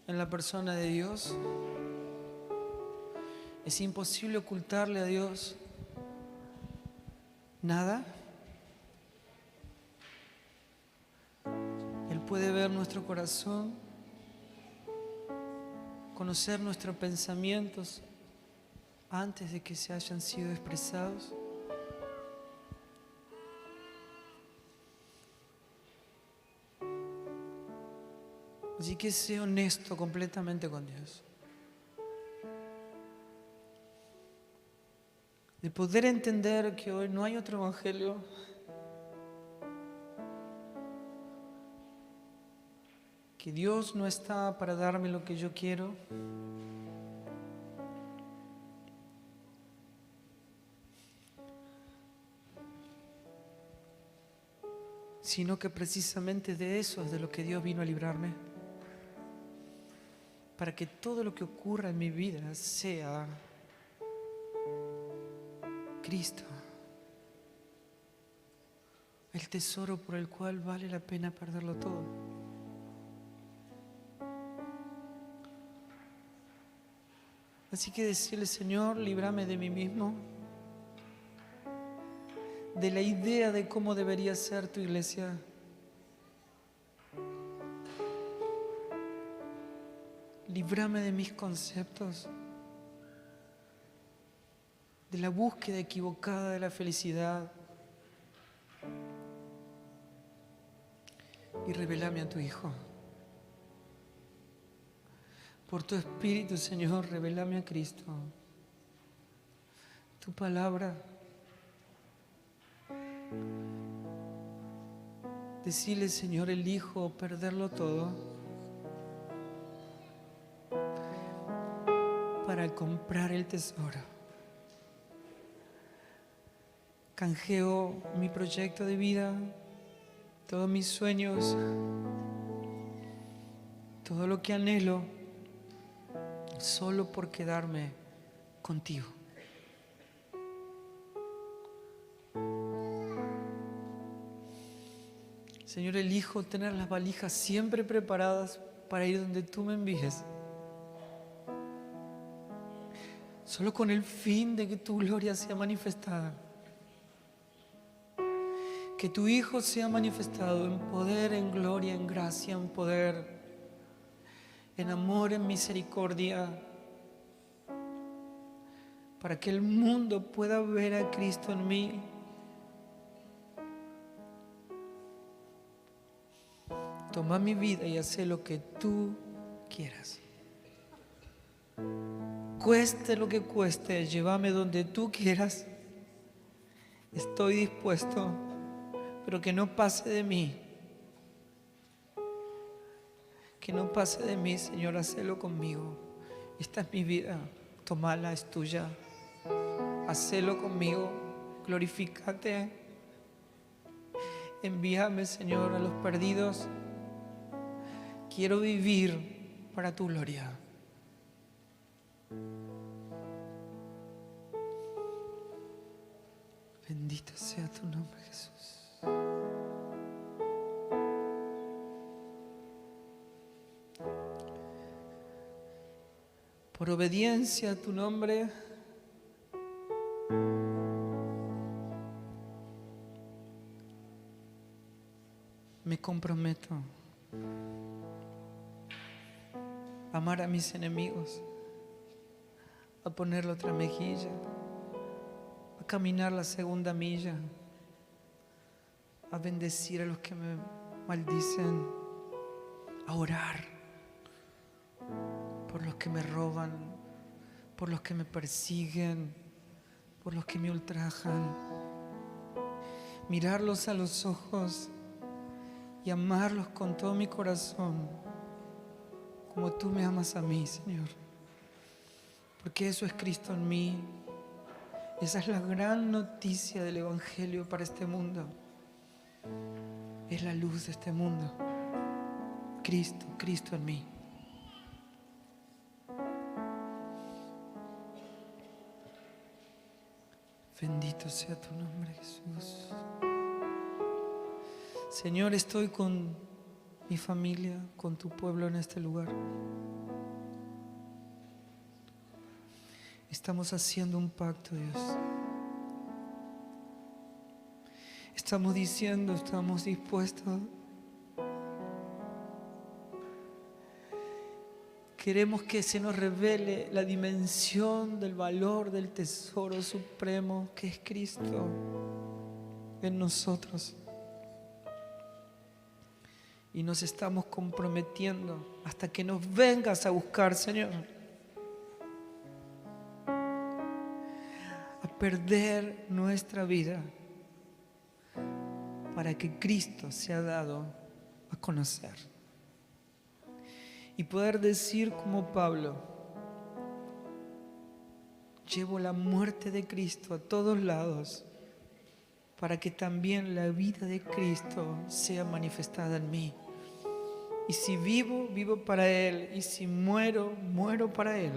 Speaker 1: en la persona de Dios. Es imposible ocultarle a Dios nada. Él puede ver nuestro corazón, conocer nuestros pensamientos antes de que se hayan sido expresados. Así que sé honesto completamente con Dios. De poder entender que hoy no hay otro evangelio. Que Dios no está para darme lo que yo quiero. Sino que precisamente de eso es de lo que Dios vino a librarme. Para que todo lo que ocurra en mi vida sea Cristo, el tesoro por el cual vale la pena perderlo todo. Así que decirle, Señor, líbrame de mí mismo, de la idea de cómo debería ser tu iglesia. Líbrame de mis conceptos, de la búsqueda equivocada de la felicidad. Y revelame a tu Hijo. Por tu Espíritu, Señor, revelame a Cristo. Tu palabra. Decirle, Señor, elijo perderlo todo para comprar el tesoro. Canjeo mi proyecto de vida, todos mis sueños, todo lo que anhelo, solo por quedarme contigo. Señor, elijo tener las valijas siempre preparadas para ir donde tú me envíes, solo con el fin de que tu gloria sea manifestada, que tu Hijo sea manifestado en poder, en gloria, en gracia, en poder, en amor, en misericordia, para que el mundo pueda ver a Cristo en mí. Toma mi vida y haz lo que tú quieras. Cueste lo que cueste, llévame donde tú quieras. Estoy dispuesto, pero que no pase de mí. Que no pase de mí, Señor, hacelo conmigo. Esta es mi vida, tomala, es tuya. Hacelo conmigo, glorifícate. Envíame, Señor, a los perdidos. Quiero vivir para tu gloria. Bendito sea tu nombre, Jesús. Por obediencia a tu nombre, me comprometo a amar a mis enemigos, a poner la otra mejilla, a caminar la segunda milla, a bendecir a los que me maldicen, a orar por los que me roban, por los que me persiguen, por los que me ultrajan. Mirarlos a los ojos y amarlos con todo mi corazón, como tú me amas a mí, Señor. Porque eso es Cristo en mí. Esa es la gran noticia del Evangelio para este mundo. Es la luz de este mundo. Cristo en mí. Bendito sea tu nombre, Jesús. Señor, estoy con mi familia, con tu pueblo en este lugar. Estamos haciendo un pacto, Dios. Estamos diciendo, estamos dispuestos. Queremos que se nos revele la dimensión del valor del tesoro supremo que es Cristo en nosotros. Y nos estamos comprometiendo hasta que nos vengas a buscar, Señor, a perder nuestra vida para que Cristo sea dado a conocer. Y poder decir como Pablo: llevo la muerte de Cristo a todos lados para que también la vida de Cristo sea manifestada en mí. Y si vivo, vivo para Él. Y si muero, muero para Él.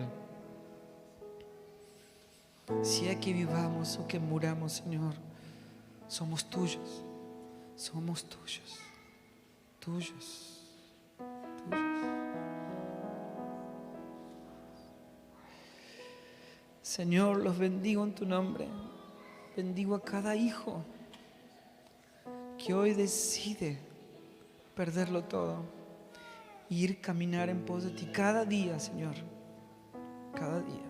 Speaker 1: Sea que vivamos o que muramos, Señor, somos tuyos. Somos tuyos. Tuyos. Señor, los bendigo en tu nombre. Bendigo a cada hijo que hoy decide perderlo todo e ir caminar en pos de ti cada día, Señor, cada día.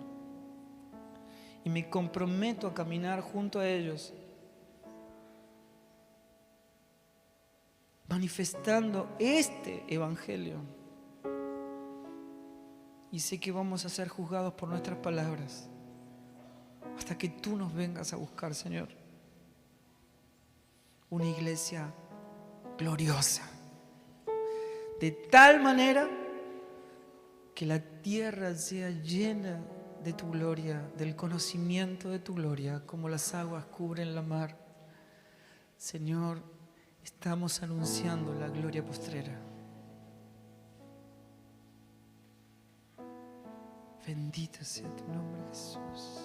Speaker 1: Y me comprometo a caminar junto a ellos, manifestando este evangelio. Y sé que vamos a ser juzgados por nuestras palabras hasta que tú nos vengas a buscar, Señor. Una iglesia gloriosa, de tal manera que la tierra sea llena de tu gloria, del conocimiento de tu gloria, como las aguas cubren la mar. Señor, estamos anunciando la gloria postrera. Bendito sea tu nombre, Jesús.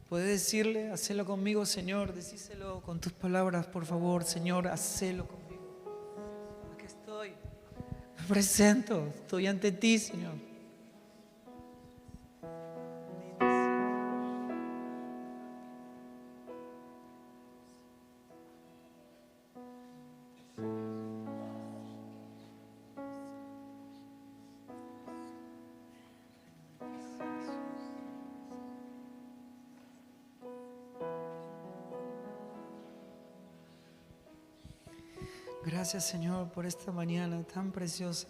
Speaker 1: Puedes decirle, hacelo conmigo, Señor. Decíselo con tus palabras, por favor. Señor, hacelo conmigo. Aquí estoy. Me presento. Estoy ante ti, Señor. Gracias, Señor, por esta mañana tan preciosa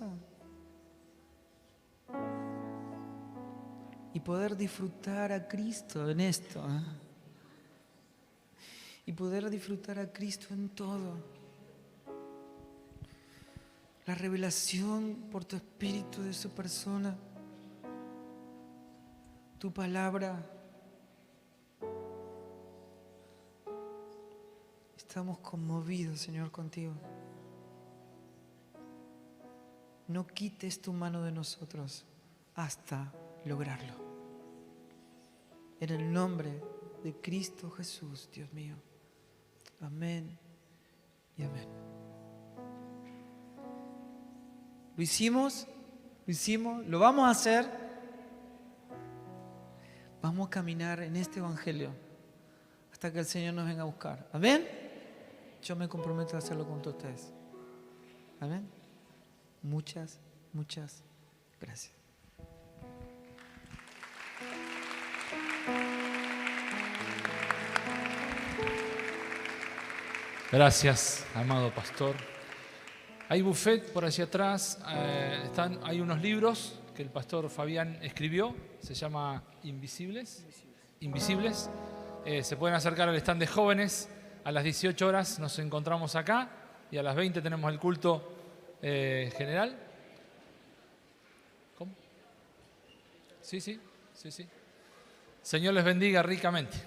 Speaker 1: y poder disfrutar a Cristo en esto, ¿eh? Y poder disfrutar a Cristo en todo. La revelación por tu Espíritu de su persona, tu palabra. Estamos conmovidos, Señor, contigo. No quites tu mano de nosotros hasta lograrlo. En el nombre de Cristo Jesús, Dios mío. Amén y amén. Lo hicimos, lo vamos a hacer. Vamos a caminar en este evangelio hasta que el Señor nos venga a buscar. Amén. Yo me comprometo a hacerlo con todos ustedes. Amén. Muchas gracias.
Speaker 2: Gracias, amado pastor. Hay buffet por hacia atrás. Hay unos libros que el pastor Fabián escribió. Se llama Invisibles. Se pueden acercar al stand de jóvenes. A las 18 horas nos encontramos acá y a las 20 tenemos el culto general. ¿Cómo? Sí. Señor les bendiga ricamente.